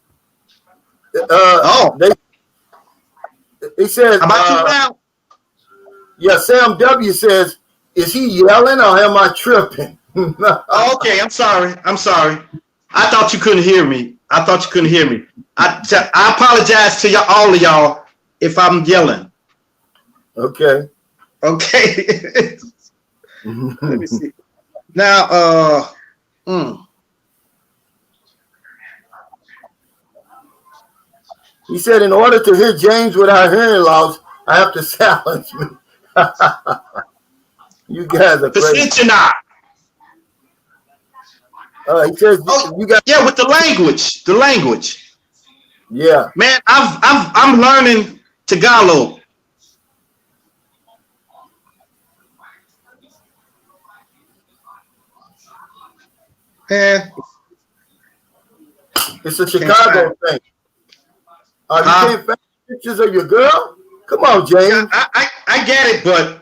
He said, how about you now? Yeah, Sam W says, is he yelling or am I tripping? Okay, I'm sorry. I thought you couldn't hear me. I apologize to all of y'all if I'm yelling. Okay. Let me see. Now, He said, in order to hear James without hearing loss, I have to silence me. You guys are crazy. He says, you got with the language. Yeah, man, I'm learning Tagalog. And it's a Chicago thing. You can't find pictures of your girl? Come on, James. I get it, but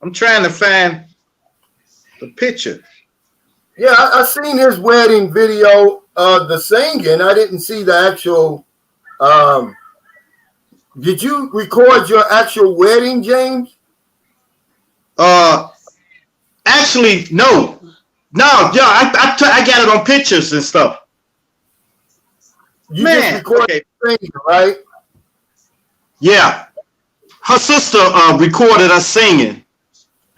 I'm trying to find. the picture. Yeah, I seen his wedding video, the singing. I didn't see the actual. Did you record your actual wedding, James? Actually, no. Yeah, I got it on pictures and stuff. You just recorded the singing, right? Yeah. Her sister recorded us singing.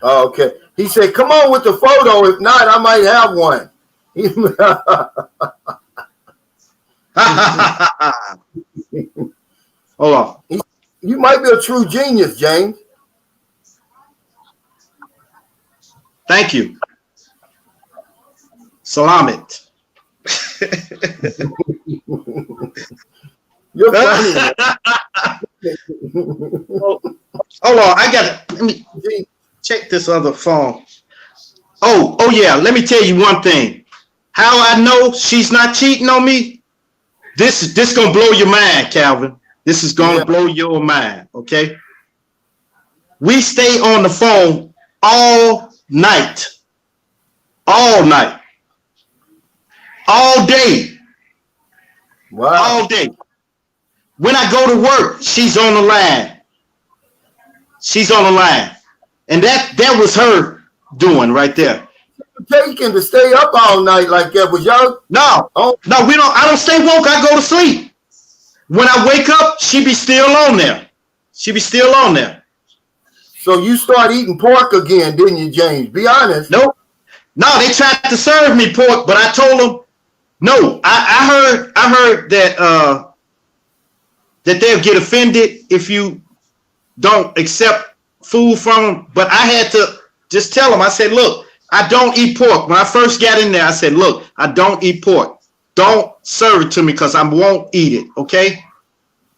Oh, okay. He said, "Come on with the photo. If not, I might have one." Hold on. You might be a true genius, James. Thank you. Salamat. You're funny. Hold on, I got it. Let me check this other phone. Oh yeah. Let me tell you one thing. How I know she's not cheating on me? This gonna blow your mind, Calvin. This is gonna blow your mind. Okay. We stay on the phone all night, all day. Wow. All day. When I go to work, she's on the line. And that was her doing right there. Taking to stay up all night like that. Was y'all? No, we don't. I don't stay woke. I go to sleep. When I wake up, she be still on there. So you start eating pork again, didn't you, James? Be honest. Nope. No, they tried to serve me pork, but I told them no. I heard that that they'll get offended if you don't accept food from them. But I had to just tell them. I said, look, I don't eat pork. When I first got in there, I said, look, I don't eat pork. Don't serve it to me because I won't eat it. Okay.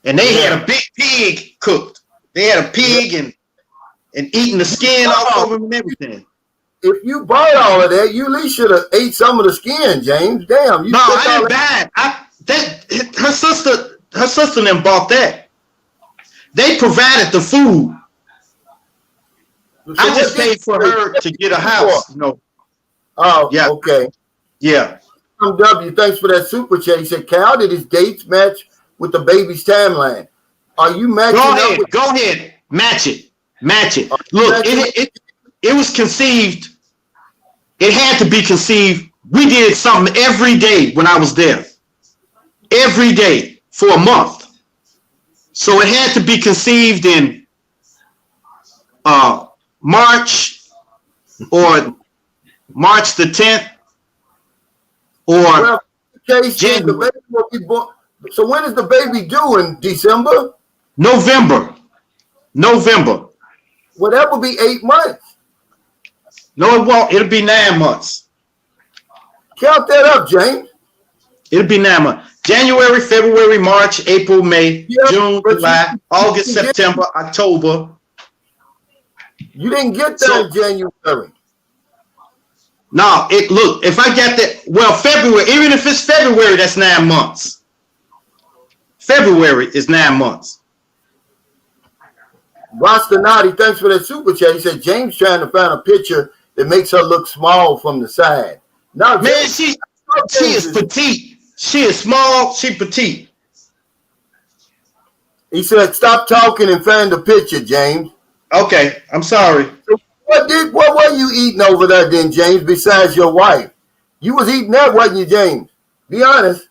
And they had a big pig cooked. They had a pig and eating the skin off of him and everything. If you bought all of that, you at least should have ate some of the skin, James. Damn. No, I didn't buy it. Her sister then bought that. They provided the food. So I just paid for her to get a house. No. Oh, yeah. Okay. Yeah. W, thanks for that super chat. He said, Cal, did his dates match with the baby's timeline? Are you matching Go ahead. Match it. Look, it was conceived. It had to be conceived. We did something every day when I was there. Every day for a month. So it had to be conceived in March or March the 10th or January. So when is the baby due? In December? November. Well, that would be 8 months. No, it won't. It'll be 9 months. Count that up, James. It'll be 9 months. January, February, March, April, May, June, July, August, September, October. You didn't get that in January. No, look, if I got that, well, February, even if it's February, that's 9 months. February is 9 months. Rostonati, thanks for that super chat. He said James trying to find a picture that makes her look small from the side. Now, man, she is petite. She is small. She petite. He said, "Stop talking and find the picture, James." Okay, I'm sorry. What were you eating over there, then, James? Besides your wife, you was eating that, wasn't you, James? Be honest.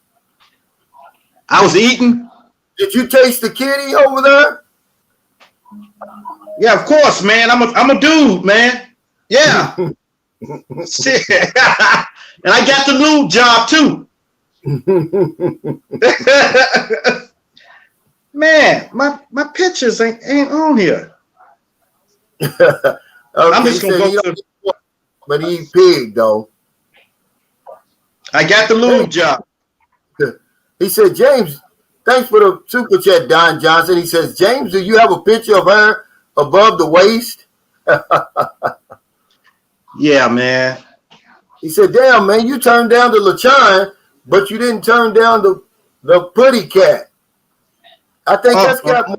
I was eating. Did you taste the kitty over there? Yeah, of course, man. I'm a dude, man. Yeah. Shit. And I got the lube job too. Man, my pictures ain't on here. Okay, I'm just gonna go but he eat pig though. I got the lube job. He said, James, thanks for the super chat, Don Johnson. He says, James, do you have a picture of her above the waist? Yeah, man. He said, damn, man, you turned down the LaChine, but you didn't turn down the pretty cat. I think that's got more.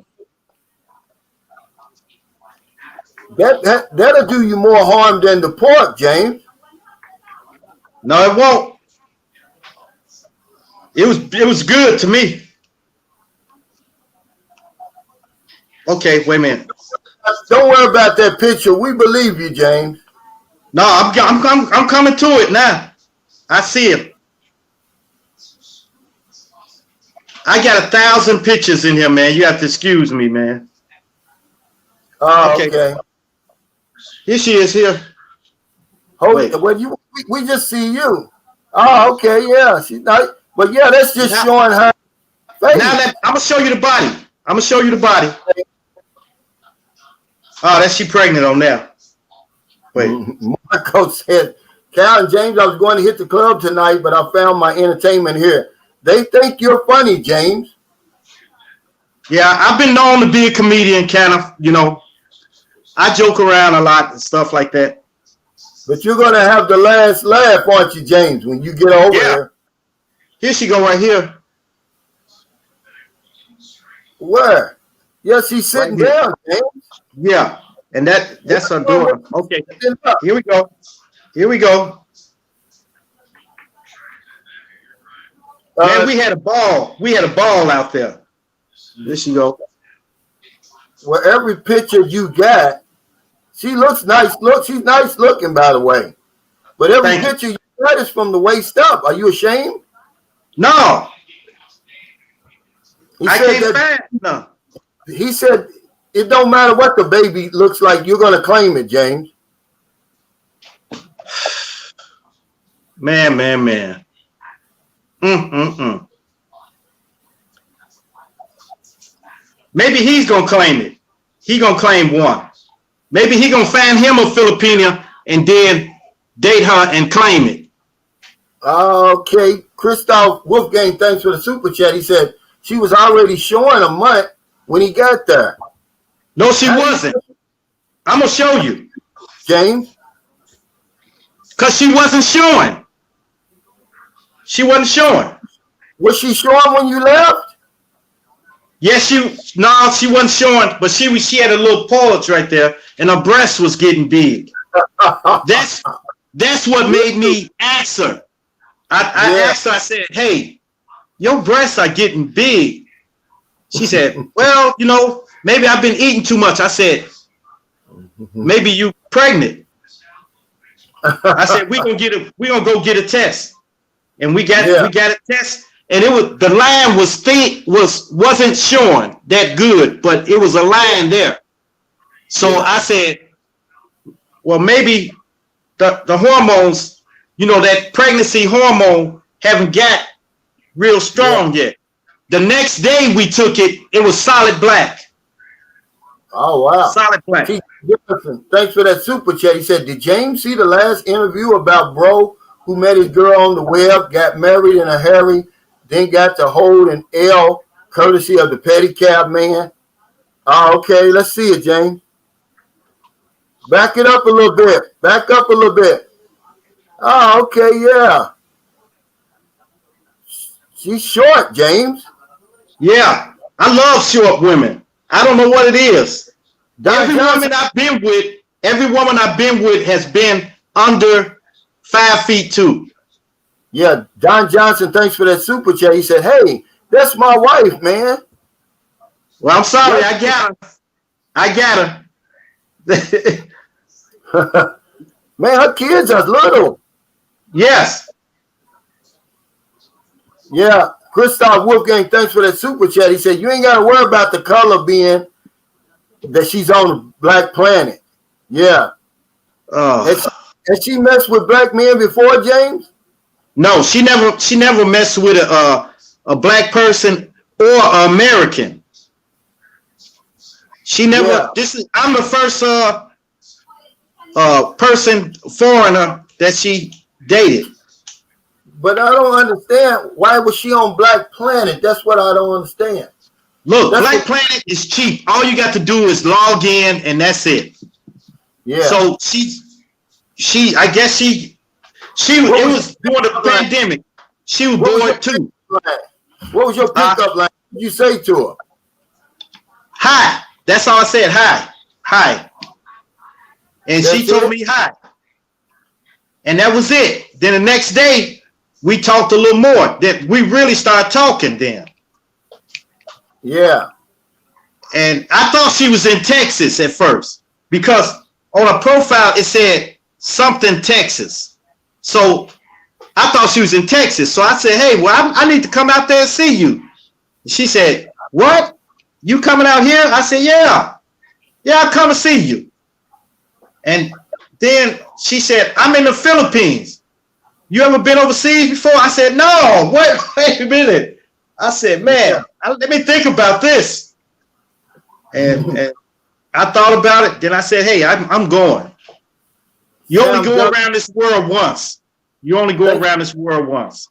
That'll do you more harm than the pork, James. No, it won't. It was good to me. Okay, wait a minute. Don't worry about that picture. We believe you, James. No, I'm coming to it now. I see it. I got 1,000 pictures in here, man. You have to excuse me, man. Oh, okay. Here she is here. We just see you. Oh, okay, yeah. She's nice. But yeah, that's just showing her face. Now I'm gonna show you the body. Oh, that's she pregnant on there. Wait. Marco said, Cal and James, I was going to hit the club tonight, but I found my entertainment here. They think you're funny, James. Yeah, I've been known to be a comedian, kind of, you know. I joke around a lot and stuff like that. But you're going to have the last laugh, aren't you, James, when you get over there? Here she go right here. Where? Yeah, she's sitting down, James. Yeah, and that's her daughter. Okay, here we go. Man, we had a ball. Out there. There she go. Well, every picture you got, she looks nice. Look, she's nice looking, by the way. But every picture you got is from the waist up. Are you ashamed? No. I can't stand no. He said it don't matter what the baby looks like. You're going to claim it, James. Man. Maybe he's gonna claim it. He gonna claim one. Maybe he gonna find him a Filipina and then date her and claim it. Okay, Christoph Wolfgang, thanks for the super chat. He said she was already showing a month when he got there. No, she wasn't. I'm gonna show you, James. Cause she wasn't showing. She wasn't showing. Was she showing when you left? Yes, she wasn't showing, but she had a little bulge right there, and her breast was getting big. That's what made me ask her. I asked her, I said, hey, your breasts are getting big. She said, well, you know, maybe I've been eating too much. I said, maybe you pregnant. I said, we're gonna go get a test. And we got a test, and the line wasn't showing that good, but it was a line there. So I said, well, maybe the hormones, you know, that pregnancy hormone haven't got real strong yet. The next day we took it, it was solid black. Oh wow. Solid black. Thanks for that super chat. He said, did James see the last interview about bro who met his girl on the web, got married in a hurry, then got to hold an L courtesy of the pedicab man? Oh, okay, let's see it, James. Back it up a little bit. Back up a little bit. Oh, okay, yeah. She's short, James. Yeah, I love short women. I don't know what it is. Every woman I've been with has been under 5'2". Yeah, Don Johnson, thanks for that super chat. He said, hey, that's my wife, man. Well, I'm sorry, I got her. Man, her kids are little. Yes. Yeah, Christoph Wolfgang, thanks for that super chat. He said, you ain't got to worry about the color being that she's on the black planet. Yeah. Has she messed with black men before, James? No, she never messed with a black person or American. She never. Yeah. I'm the first person foreigner that she dated. But I don't understand, why was she on Black Planet? That's what I don't understand. Look, Black Planet is cheap. All you got to do is log in, and that's it. Yeah. So I guess it was during the pandemic. She was bored too. What was your pickup line? What did you say to her? Hi. That's all I said. Hi. And she told me hi. And that was it. Then the next day, we talked a little more. That we really started talking then. Yeah. And I thought she was in Texas at first because on her profile it said something Texas. So I thought she was in Texas. So I said, hey, well, I need to come out there and see you. She said, what? You coming out here? I said, yeah. Yeah, I'll come and see you. And then she said, I'm in the Philippines. You ever been overseas before? I said, no. Wait a minute. I said, man, let me think about this. And I thought about it. Then I said, hey, I'm going. You only go around this world once. You only go around this world once.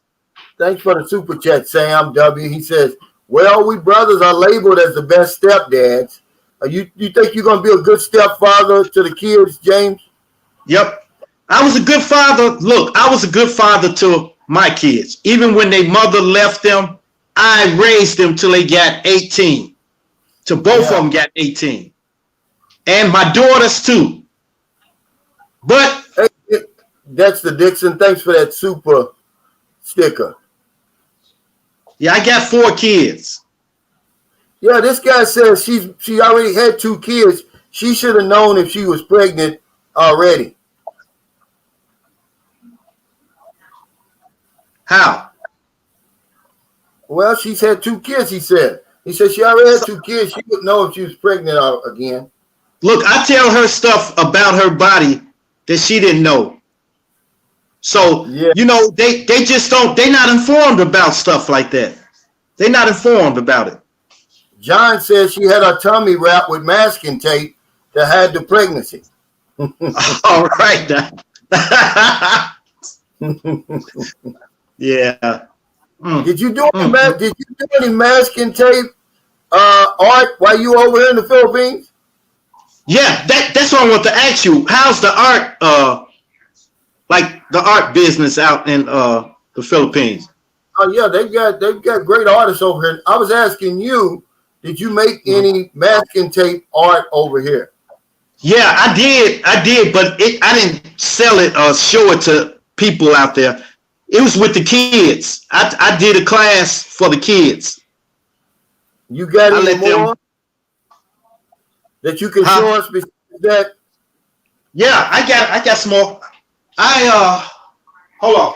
Thanks for the super chat, Sam W. He says, well, we brothers are labeled as the best stepdads. You think you're going to be a good stepfather to the kids, James? Yep. I was a good father. Look, I was a good father to my kids. Even when their mother left them, I raised them till they got 18. Till both of them got 18. And my daughters too. But hey, Dexter Dixon, thanks for that super sticker. Yeah, I got 4 kids. Yeah, this guy says she already had 2 kids. She should have known if she was pregnant already. How? Well, she's had 2 kids, he said. He said she already had 2 kids. She wouldn't know if she was pregnant again. Look, I tell her stuff about her body that she didn't know. So, you know, they just don't, they're not informed about stuff like that. They're not informed about it. John says she had her tummy wrapped with masking tape to hide the pregnancy. All right. Yeah. Did you do any masking tape art while you were over here in the Philippines? Yeah, that's what I want to ask you. How's the art like the art business out in the Philippines? Oh yeah, they've got great artists over here. I was asking you, did you make any masking tape art over here? Yeah, I did, but I didn't sell it or show it to people out there. It was with the kids. I did a class for the kids. You got any more that you can show us besides that? Yeah, I got some more. Hold on.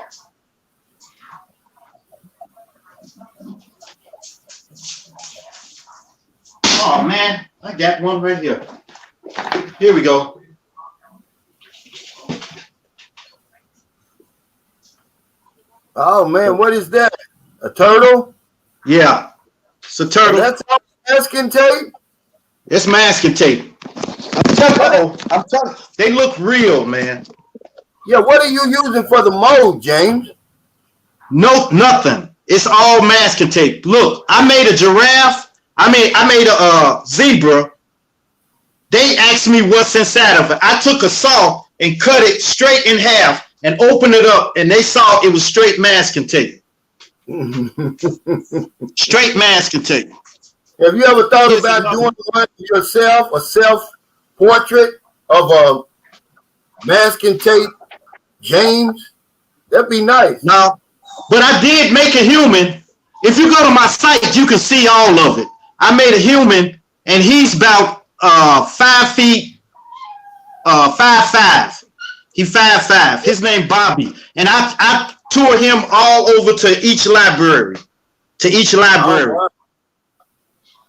Oh man, I got one right here. Here we go. Oh man, what is that? A turtle? Yeah, it's a turtle. And that's all masking tape? It's masking tape. I'm telling you, they look real, man. Yeah, what are you using for the mold, James? No, nothing. It's all masking tape. Look, I made a giraffe. I made a zebra. They asked me what's inside of it. I took a saw and cut it straight in half and opened it up, and they saw it was straight masking tape. Straight masking tape. Have you ever thought about doing one yourself, a self-portrait of a masking tape, James? That'd be nice. No, but I did make a human. If you go to my site, you can see all of it. I made a human, and he's about 5 feet, 5'5". He 5'5". His name Bobby, and I toured him all over to each library. Oh,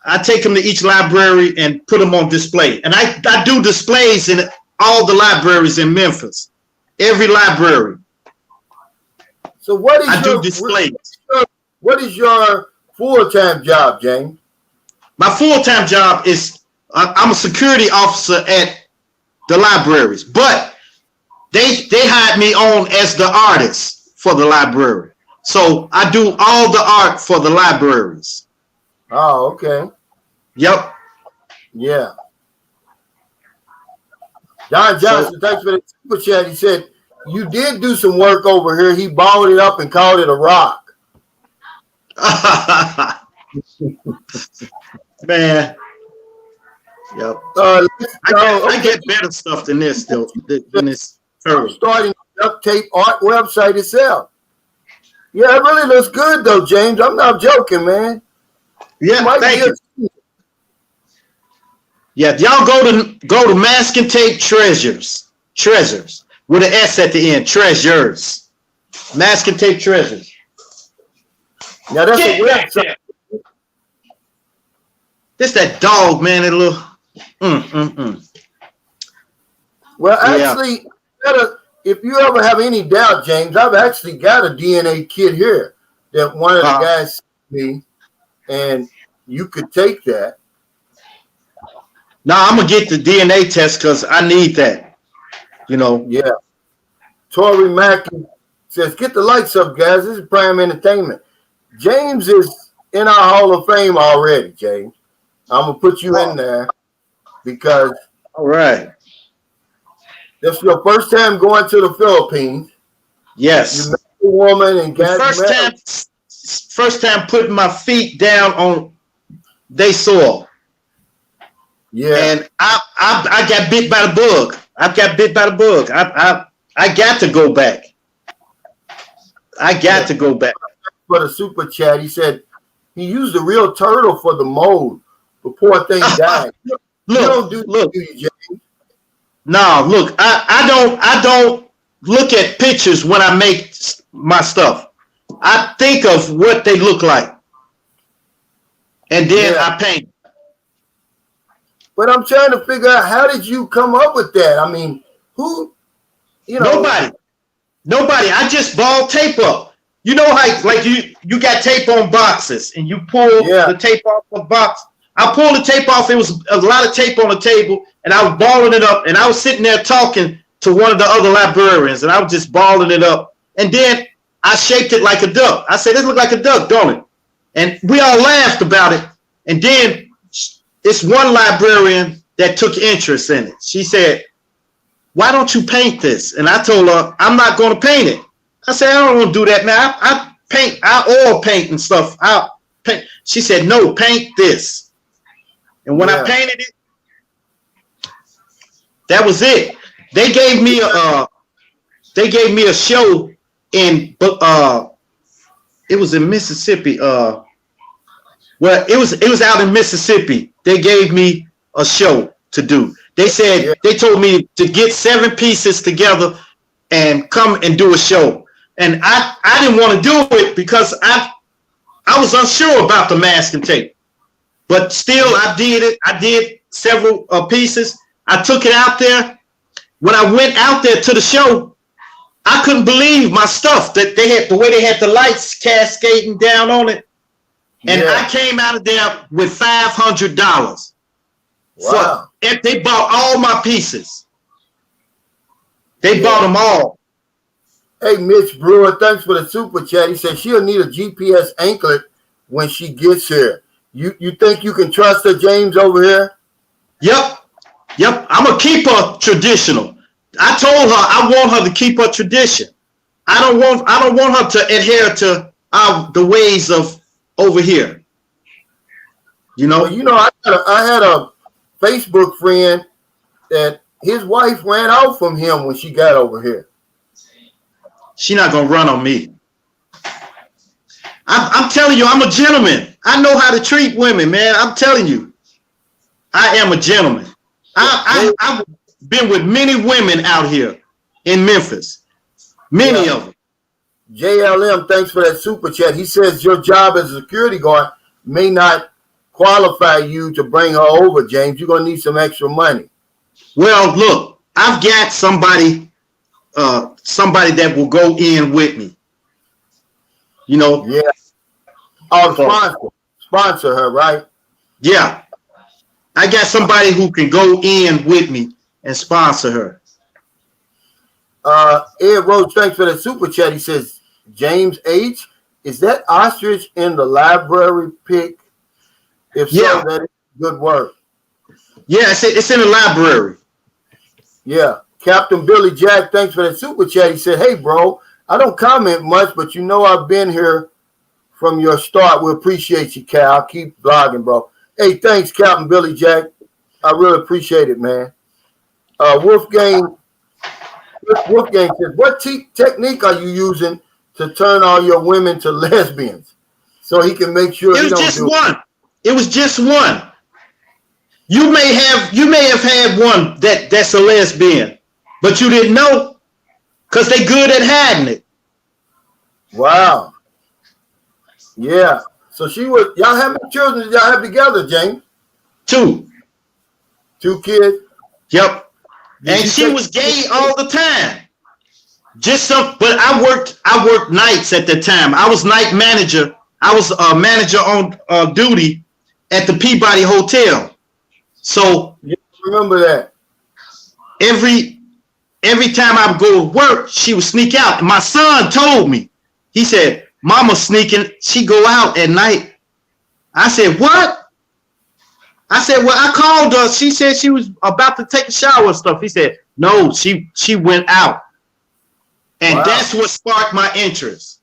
I take him to each library and put them on display. And I do displays in all the libraries in Memphis. Every library. So what is do displays. What is your full-time job, James? My full-time job is I'm a security officer at the libraries, but they hired me on as the artist for the library. So I do all the art for the libraries. Oh, okay. Yep. Yeah. Don Johnson, thanks for the super chat. He said, you did do some work over here. He balled it up and called it a rock. Man. Yep. Let's go. I get better stuff than this though. Than this I'm turtle. starting the duct tape art website itself. Yeah, it really looks good though, James. I'm not joking, man. Yeah, thank you. Yeah, y'all go to Mask and Tape Treasures with an S at the end. Treasures. Mask and Tape Treasures. Now that's a website. This that dog, man. That little. Well, actually, if you ever have any doubt, James, I've actually got a DNA kit here that one of the guys sent me, and you could take that. Now I'm gonna get the DNA test because I need that. You know. Yeah. Tori Mackey says, "Get the lights up, guys. This is Prime Entertainment." James is in our Hall of Fame already, James. I'm gonna put you in there because all right. This is your first time going to the Philippines. Yes. You met a woman and got married. First time putting my feet down on their soil. Yeah. And I got bit by the bug. I got bit by the bug. I got to go back. I got to go back. For the super chat, he said he used a real turtle for the mold. The poor thing died. Look. James. No, look, I don't look at pictures when I make my stuff. I think of what they look like, and then I paint. But I'm trying to figure out, how did you come up with that? I mean, who? You know, nobody. I just ball tape up. You know how like you got tape on boxes and you pull the tape off the box. I pulled the tape off. It was a lot of tape on the table, and I was balling it up. And I was sitting there talking to one of the other librarians, and I was just balling it up. And then I shaped it like a duck. I said, "This looks like a duck, don't it?" And we all laughed about it. And then it's one librarian that took interest in it. She said, "Why don't you paint this?" And I told her, "I'm not going to paint it." I said, "I don't want to do that, man. I oil paint and stuff. I'll paint." She said, "No, paint this." And when I painted it, that was it. They gave me a show in it was in Mississippi. Well, it was out in Mississippi. They gave me a show to do. They said they told me to get 7 pieces together and come and do a show. And I didn't want to do it because I was unsure about the mask and tape. But still, I did it. I did several pieces. I took it out there. When I went out there to the show, I couldn't believe my stuff that they had, the way they had the lights cascading down on it. And I came out of there with $500. Wow. So they bought all my pieces. They bought them all. Hey, Mitch Brewer, thanks for the super chat. He said she'll need a GPS anklet when she gets here. You think you can trust her, James, over here? Yep. I'm gonna keep her traditional. I told her I want her to keep her tradition. I don't want her to adhere to the ways of over here. You know. Well, I had a Facebook friend that his wife ran out from him when she got over here. She's not gonna run on me. I'm telling you, I'm a gentleman. I know how to treat women, man. I'm telling you, I am a gentleman. I've been with many women out here in Memphis. Many of them. JLM, thanks for that super chat. He says your job as a security guard may not qualify you to bring her over, James. You're going to need some extra money. Well, look, I've got somebody that will go in with me. You know? Yeah. Sponsor her, right? Yeah. I got somebody who can go in with me and sponsor her. Ed Roach, thanks for the super chat. He says, James H., is that ostrich in the library pic? If so, that is good work. Yeah, it's in the library. Yeah. Captain Billy Jack, thanks for that super chat. He said, hey, bro, I don't comment much, but you know I've been here from your start. We appreciate you, Cal. Keep blogging, bro. Hey, thanks, Captain Billy Jack. I really appreciate it, man. Wolfgang says, what technique are you using to turn all your women to lesbians? So he can make sure it was just one. It was just one. You may have had one that's a lesbian, but you didn't know because they good at hiding it. Wow. Yeah. So she was. Y'all how many children did y'all have together, James? 2. 2 kids. Yep. And she was gay all the time. But I worked nights at the time. I was night manager. I was a manager on duty at the Peabody Hotel. So yeah, remember that. Every time I would go to work, she would sneak out. My son told me. He said, "Mama's sneaking. She go out at night." I said, "What?" I said, "Well, I called her. She said she was about to take a shower and stuff." He said, "No, she went out." And wow. That's what sparked my interest.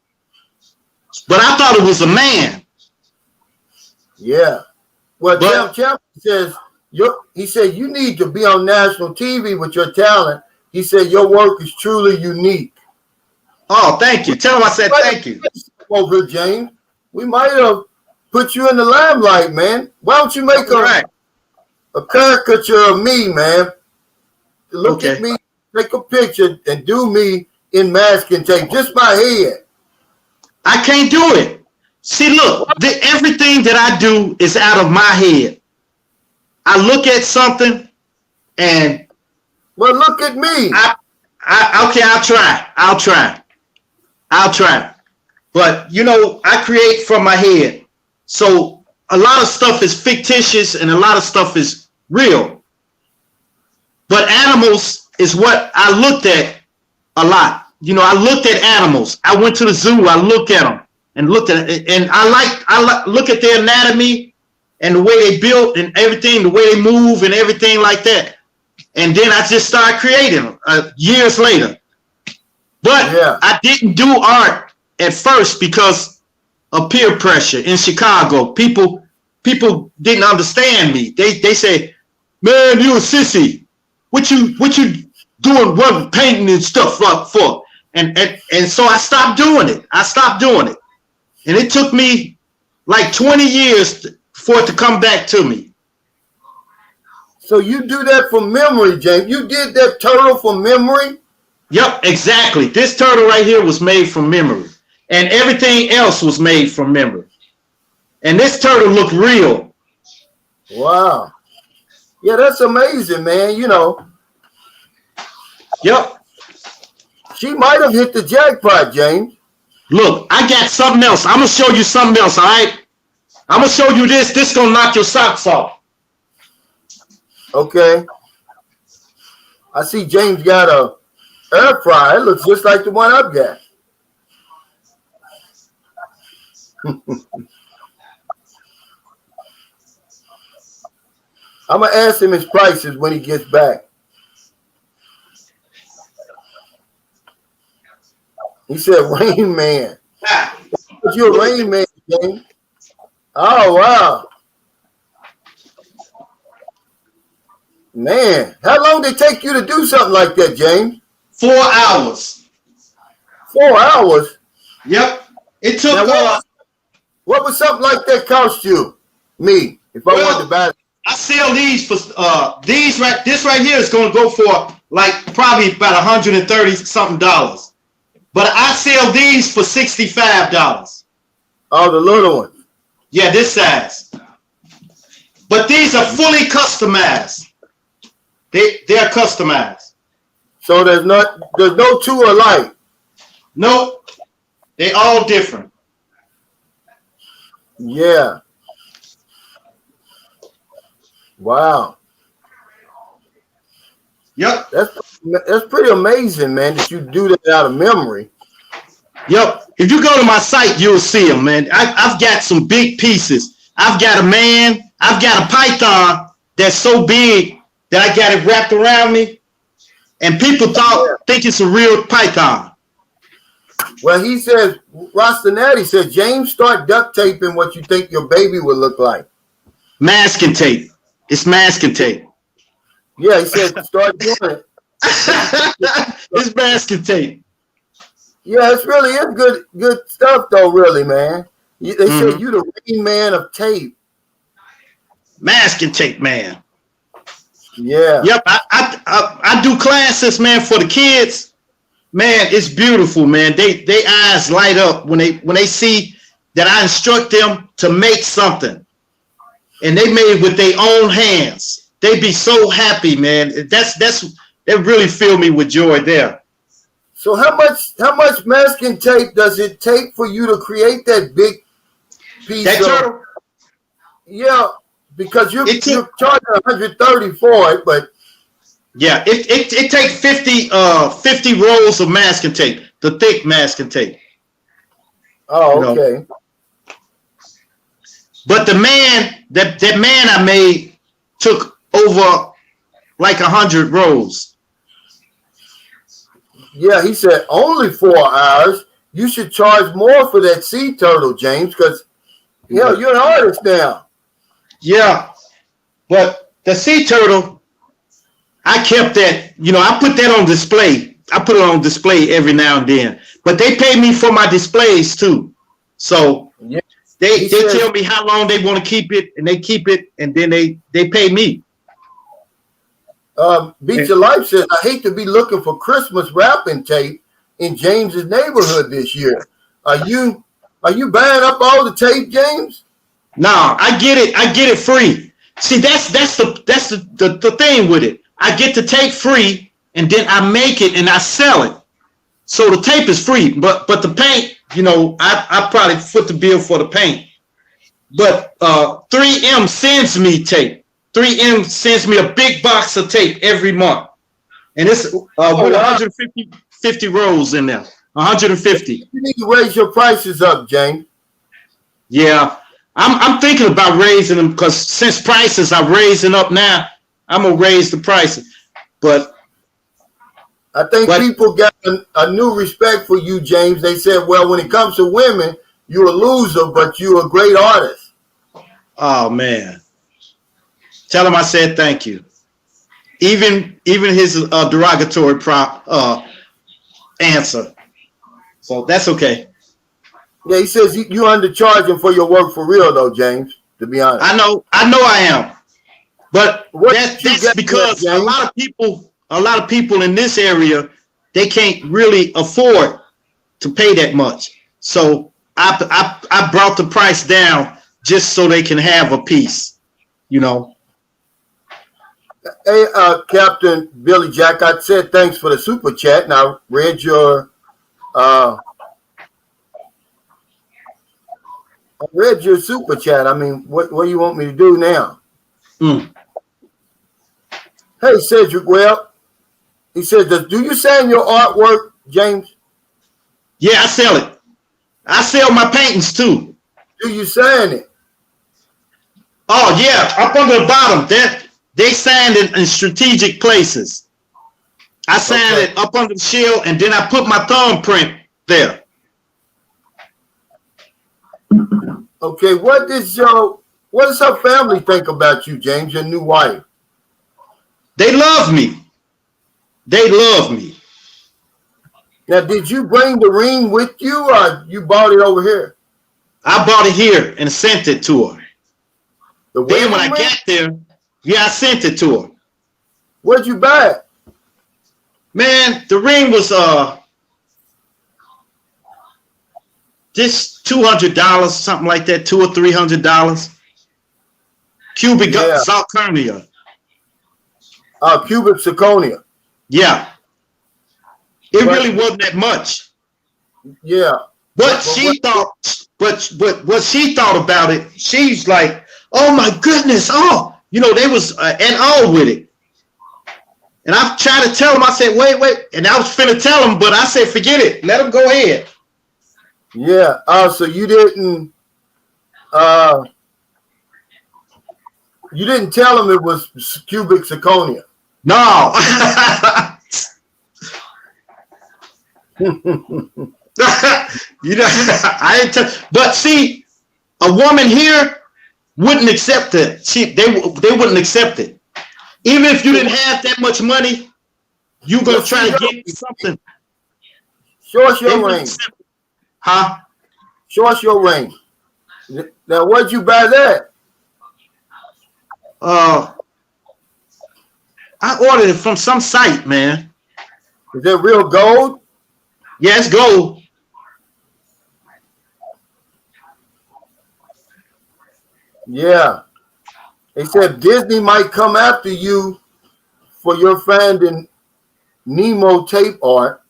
But I thought it was a man. Yeah. Well, Champ says, he said, you need to be on national TV with your talent. He said, your work is truly unique. Oh, thank you. Tell him I said thank you. Over, James. We might have put you in the limelight, man. Why don't you make a caricature of me, man? Look at me, take a picture, and do me in masking tape. Just my head. I can't do it. See, look, everything that I do is out of my head. I look at something and... Well, look at me. Okay, I'll try. But, I create from my head. So a lot of stuff is fictitious and a lot of stuff is real. But animals is what I looked at a lot. I looked at animals. I went to the zoo. I looked at them and looked at it. And I look at their anatomy and the way they built and everything, the way they move and everything like that. And then I just started creating them years later. But I didn't do art at first because of peer pressure in Chicago. People didn't understand me. They say, "Man, you a sissy. What you doing run painting and stuff for?" And so I stopped doing it. And it took me like 20 years for it to come back to me. So you do that from memory, James. You did that turtle from memory? Yep, exactly. This turtle right here was made from memory. And everything else was made from memory. And this turtle looked real. Wow. Yeah, that's amazing, man. Yep. She might have hit the jackpot, James. Look, I got something else. I'm going to show you something else, all right? I'm going to show you this. This is going to knock your socks off. Okay. I see James got a air fryer. It looks just like the one I've got. I'm going to ask him his prices when he gets back. He said, Rain Man. You're a Rain Man, James. Oh, wow. Man, how long did it take you to do something like that, James? 4 hours. 4 hours? Yep. It took... what would something like that cost you? Me, if I wanted to buy it. I sell these for... this right here is going to go for like probably about $130-something. But I sell these for $65. Oh, the little one. Yeah, this size. But these are fully customized. They're customized. So there's no two alike. Nope. They all different. Yeah. Wow. Yep. That's pretty amazing, man, that you do that out of memory. Yep. If you go to my site, you'll see them, man. I've got some big pieces. I've got a python that's so big that I got it wrapped around me, and people think it's a real python. Well, he says, Rostanati said, James, start duct taping what you think your baby would look like. Masking tape. It's masking tape. Yeah, he said start doing it. It's masking tape. Yeah, it's really is good stuff though, really, man. They said you the Rain Man of tape. Masking tape, man. Yeah. Yep, I do classes, man, for the kids. Man, it's beautiful, man. They eyes light up when they see that I instruct them to make something, and they made it with their own hands. They be so happy, man. That really filled me with joy there. So how much masking tape does it take for you to create that big piece That of turtle? Yeah, because you're charging $130 for it, but yeah, it takes 50 rolls of masking tape, the thick masking tape. Oh, okay. But the man that man I made took over like 100 rolls. Yeah, he said only 4 hours. You should charge more for that sea turtle, James, because you're an artist now. Yeah, but the sea turtle, I kept that. I put that on display. I put it on display every now and then. But they pay me for my displays too. So they tell me how long they want to keep it, and they keep it, and then they pay me. Beach of Life says, I hate to be looking for Christmas wrapping tape in James's neighborhood this year. Are you buying up all the tape, James? No, I get it free. See, that's the thing with it. I get the tape free, and then I make it and I sell it. So the tape is free, but the paint, I probably foot the bill for the paint. But 3M sends me tape. 3M sends me a big box of tape every month, and it's with 150 rolls in there. 150. You need to raise your prices up, James. Yeah, I'm thinking about raising them because since prices are raising up now, I'm gonna raise the prices. But I think people got a new respect for you, James. They said, well, when it comes to women, you're a loser, but you're a great artist. Oh man. Tell him I said thank you. Even his derogatory answer. So that's okay. Yeah, he says you undercharging for your work for real, though, James. To be honest, I know I am, but that's because a lot of people in this area, they can't really afford to pay that much. So I brought the price down just so they can have a piece, Hey, Captain Billy Jack, I said thanks for the super chat, and I read your super chat. I mean, what do you want me to do now? Hey, Cedric, well, he says, do you sign your artwork, James? Yeah, I sell it. I sell my paintings too. Do you sign it? Oh yeah, up under the bottom. They signed it in strategic places. I signed it up under the shield, and then I put my thumbprint there. Okay, what does her family think about you, James, your new wife? They love me. They love me. Now, did you bring the ring with you, or you bought it over here? I bought it here and sent it to her. Then when I got there, I sent it to her. Where'd you buy it? Man, the ring was just $200, something like that, $200 or $300. Cubic zirconia. Cubic zirconia. Yeah. It really wasn't that much. Yeah. What she thought about it, she's like, oh my goodness, they was and all with it. And I tried to tell him, I said, wait. And I was finna tell him, but I said, forget it. Let him go ahead. Yeah. So you didn't tell him it was cubic zirconia. No. I didn't tell. But see, a woman here wouldn't accept it. They wouldn't accept it. Even if you didn't have that much money, you gonna try to get something. Show us your ring. Huh? Show us your ring. Now, where'd you buy that? I ordered it from some site, man. Is that real gold? Yeah, it's gold. Yeah. They said Disney might come after you for your Finding Nemo tape art.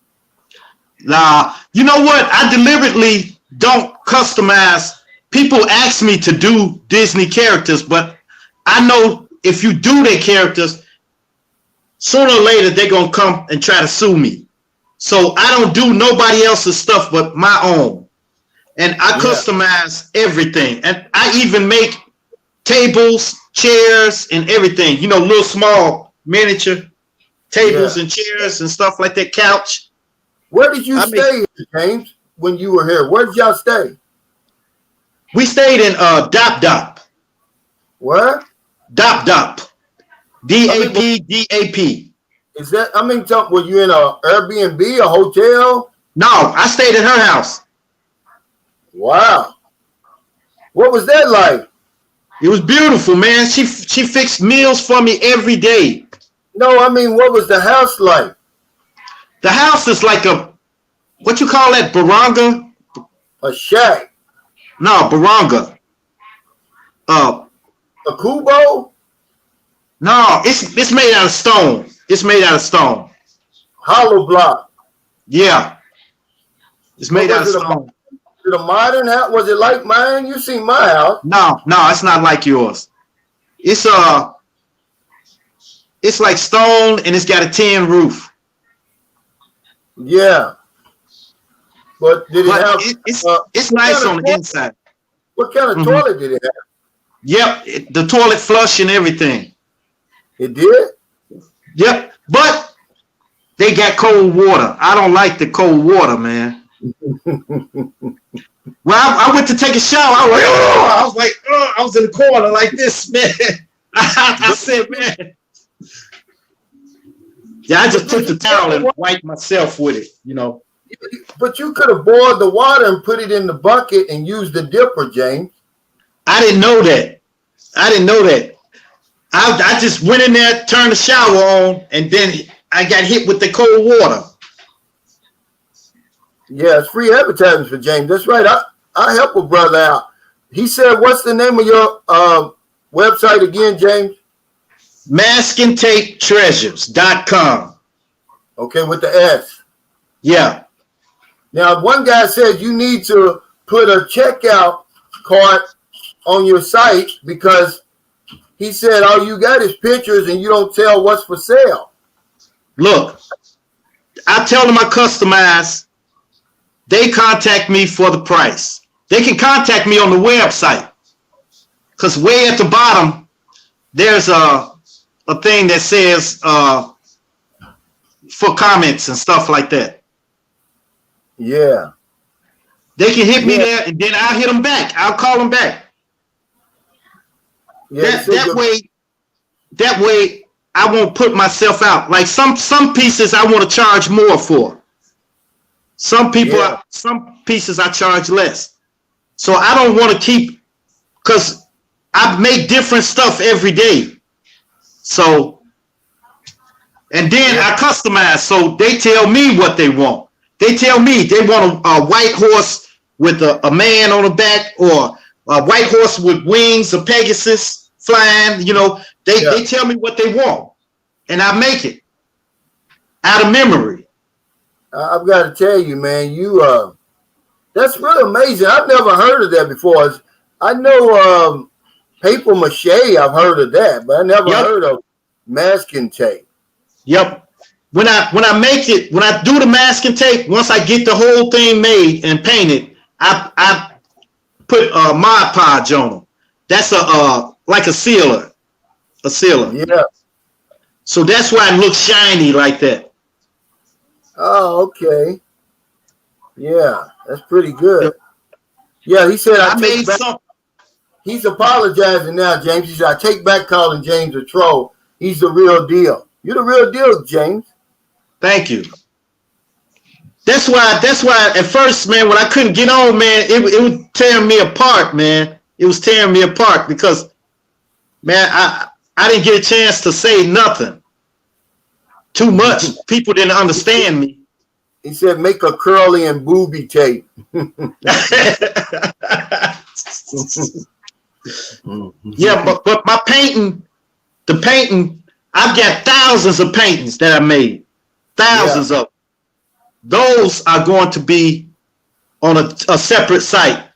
Nah, you know what? I deliberately don't customize. People ask me to do Disney characters, but I know if you do their characters, sooner or later they're gonna come and try to sue me. So I don't do nobody else's stuff but my own. And I customize everything. And I even make tables, chairs, and everything. You know, little small miniature tables and chairs and stuff like that, couch. Where did you stay, James, when you were here? Where did y'all stay? We stayed in Dop Dop. Where? Dop Dop. D-A-P-D-A-P. Is that, were you in a Airbnb, a hotel? No, I stayed at her house. Wow. What was that like? It was beautiful, man. She fixed meals for me every day. No, what was the house like? The house is like what you call that, baranga? A shack. No, baranga. A kubo? No, it's made out of stone. It's made out of stone. Hollow block. Yeah. It's made out of stone. Is it a modern house? Was it like mine? You seen my house? No, it's not like yours. It's like stone and it's got a tin roof. Yeah. But did it have it's nice on the inside. What kind of toilet did it have? Yep, the toilet flush and everything. It did? Yep, but they got cold water. I don't like the cold water, man. Well, I went to take a shower. I was in the corner like this, man. I said, man. Yeah, I just took the towel and wiped myself with it, you know. But you could have boiled the water and put it in the bucket and used the dipper, James. I didn't know that. I just went in there, turned the shower on, and then I got hit with the cold water. Yeah, it's free advertising for James. That's right. I help a brother out. He said, what's the name of your website again, James? MaskandTapeTreasures.com. Okay, with the S. Yeah. Now, one guy said you need to put a checkout card on your site because he said all you got is pictures and you don't tell what's for sale. Look, I tell them I customize. They contact me for the price. They can contact me on the website because way at the bottom, there's a thing that says for comments and stuff like that. Yeah. They can hit me there and then I'll hit them back. I'll call them back. Yeah, that way I won't put myself out. Like some pieces I want to charge more for. Some pieces I charge less. So I don't want to keep, because I make different stuff every day. So, and then I customize. So they tell me what they want. They tell me they want a white horse with a man on the back, or a white horse with wings, a Pegasus flying. You know, they tell me what they want, and I make it out of memory. I've got to tell you, man, that's really amazing. I've never heard of that before. I know paper mache, I've heard of that, but I never heard of masking tape. Yep. When I make it, when I do the masking tape, once I get the whole thing made and painted, I put Mod Podge on them. That's like a sealer. Yeah. So that's why it looks shiny like that. Oh, okay. Yeah, that's pretty good. Yeah, he said I made something. He's apologizing now, James. He said I take back calling James a troll. he's the real deal. You're the real deal, James. Thank you. That's why at first, man, when I couldn't get on, man, it was tearing me apart, man. It was tearing me apart because, man, I didn't get a chance to say nothing. Too much. People didn't understand me. He said, make a curly and booby tape. Yeah, but my painting, I've got thousands of paintings that I made. Thousands of them. Those are going to be on a separate site.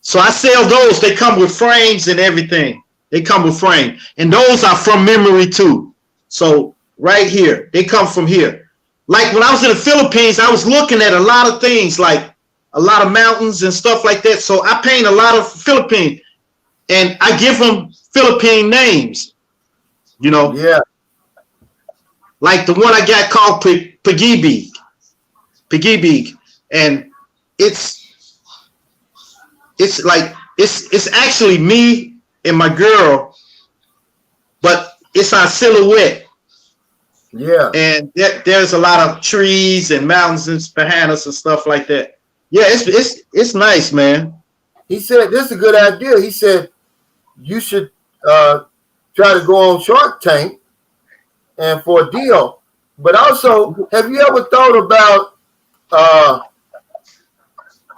So I sell those. They come with frames and everything. They come with frame. And those are from memory too. So right here, they come from here. Like when I was in the Philippines, I was looking at a lot of things, like a lot of mountains and stuff like that. So I paint a lot of Philippines and I give them Philippine names, you know? Yeah. Like the one I got called Pagibig. And it's actually me and my girl, but it's our silhouette. Yeah. And there's a lot of trees and mountains behind us and stuff like that. Yeah, it's nice, man. He said, this is a good idea. He said, you should try to go on Shark Tank and for a deal. But also, have you ever thought about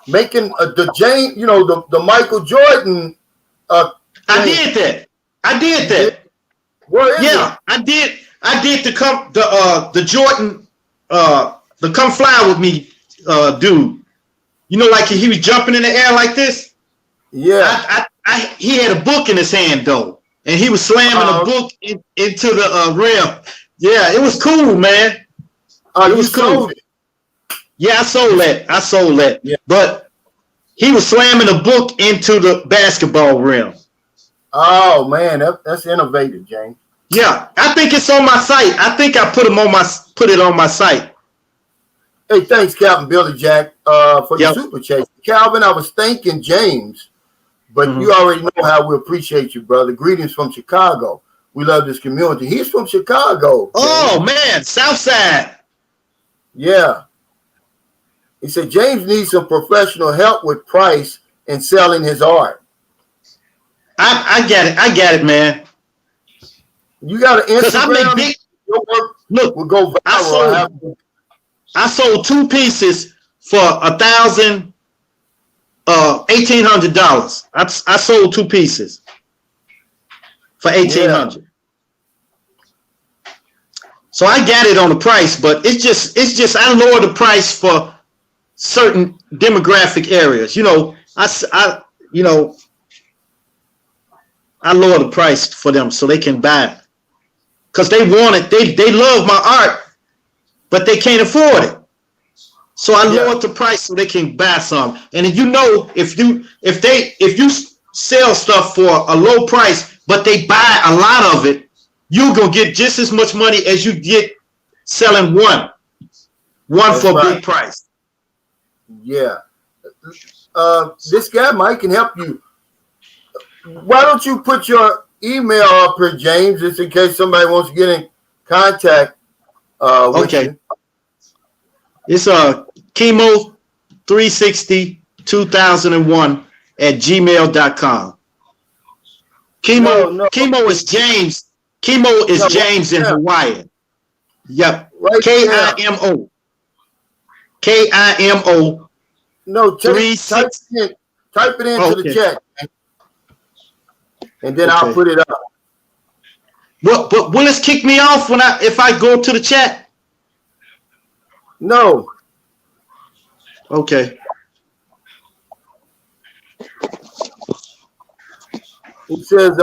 making the James, you know, the Michael Jordan? I did that. Where is it? I did the Jordan the Come Fly With Me dude. You know, like he was jumping in the air like this. Yeah. He had a book in his hand though, and he was slamming a book into the rim. Yeah, it was cool, man. It was cool. It? Yeah, I sold that. Yeah. But he was slamming a book into the basketball rim. Oh man, that's innovative, James. Yeah, I think it's on my site. I think I put it on my site. Hey, thanks, Captain Billy Jack, for the super chat. Calvin, I was thanking James, but you already know how we appreciate you, brother. Greetings from Chicago. We love this community. He's from Chicago. James. Oh man, Southside. Yeah. He said James needs some professional help with price and selling his art. I get it, man. You got an Instagram? Big, your work look, will go viral. I sold 2 pieces for $1,800. I sold 2 pieces for $1,800. Yeah. So I got it on the price, but it's just I lowered the price for certain demographic areas. You know, I lower the price for them so they can buy it. Because they want it. They love my art, but they can't afford it. So I lowered the price so they can buy some. And if you sell stuff for a low price, but they buy a lot of it, you're gonna get just as much money as you get selling one for a big price. Yeah. This guy Mike can help you. Why don't you put your email up here, James, just in case somebody wants to get in contact with you. It's chemo3602001 at gmail.com. Chemo is James. Chemo is James in Hawaiian. Yep. Right Kimo. Kimo. No, type it into the chat. And then I'll put it up. But will it kick me off if I go to the chat? No. Okay. It says,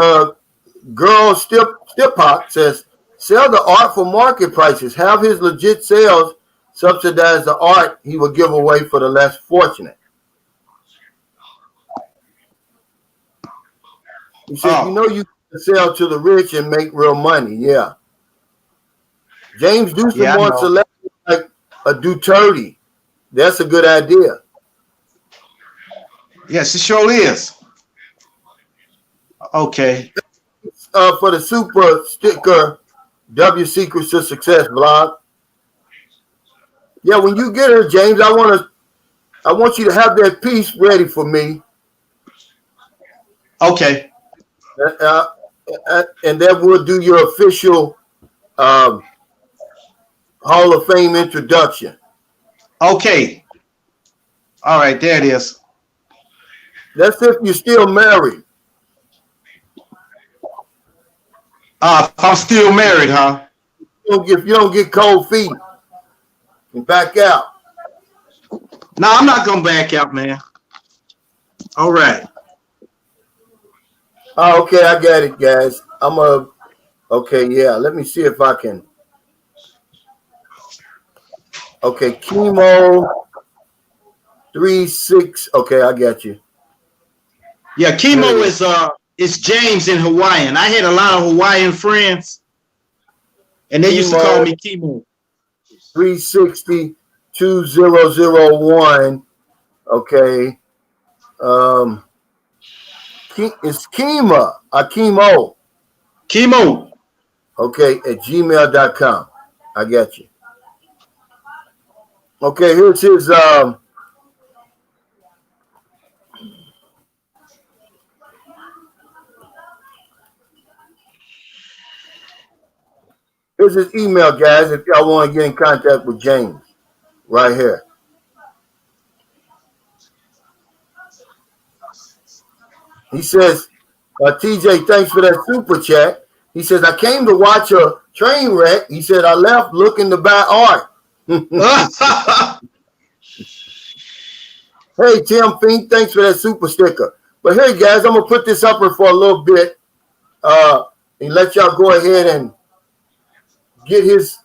girl Stiphawk says, sell the art for market prices. Have his legit sales subsidize the art he will give away for the less fortunate. He said, you know you can sell to the rich and make real money. Yeah. James, do some more selections like a Duterte. That's a good idea. Yes, it sure is. Okay. For the super sticker W Secrets to Success blog. Yeah, when you get her, James, I want you to have that piece ready for me. Okay. And then we'll do your official Hall of Fame introduction. Okay. All right, there it is. That's if you're still married. If I'm still married, huh? If you don't get cold feet and back out. No, I'm not gonna back out, man. All right. Oh, okay, I got it, guys. Okay, yeah. Let me see if I can. Okay, chemo 3-6. Okay, I got you. Yeah, chemo is James in Hawaiian. I had a lot of Hawaiian friends, and they used to call me chemo. 360-2001. Okay. It's chemo. Chemo. Okay, at gmail.com. I got you. Okay, here's his here's his email, guys, if y'all want to get in contact with James. Right here. He says, TJ, thanks for that super chat. He says, I came to watch a train wreck. He said, I left looking to buy art. Hey, Tim Fink, thanks for that super sticker. But hey, guys, I'm going to put this up here for a little bit and let y'all go ahead and get his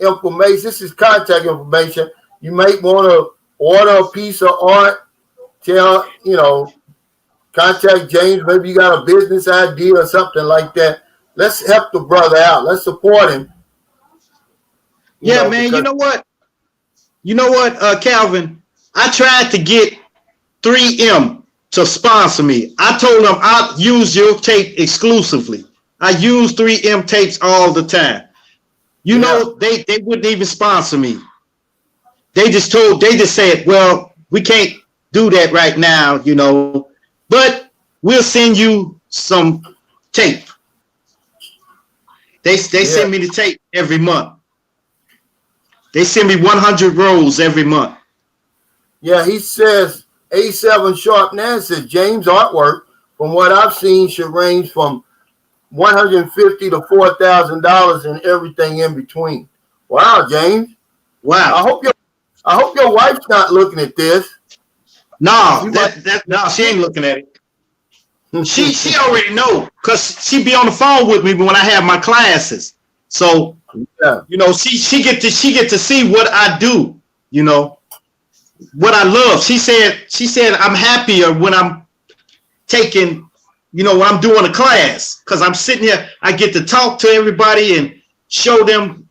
information. This is contact information. You might want to order a piece of art. Contact James. Maybe you got a business idea or something like that. Let's help the brother out. Let's support him. Yeah, man. You know what, Calvin? I tried to get 3M to sponsor me. I told them I'll use your tape exclusively. I use 3M tapes all the time. You know, they wouldn't even sponsor me. They just said, well, we can't do that right now, but we'll send you some tape. They send me the tape every month. They send me 100 rolls every month. Yeah, he says A7 Sharp Nan says James artwork, from what I've seen, should range from $150 to $4,000 and everything in between. Wow, James. Wow. I hope your wife's not looking at this. No, she ain't looking at it. She already know, because she be on the phone with me when I have my classes. So she get to see what I do, what I love. She said I'm happier when I'm taking, when I'm doing a class, because I'm sitting here, I get to talk to everybody and show them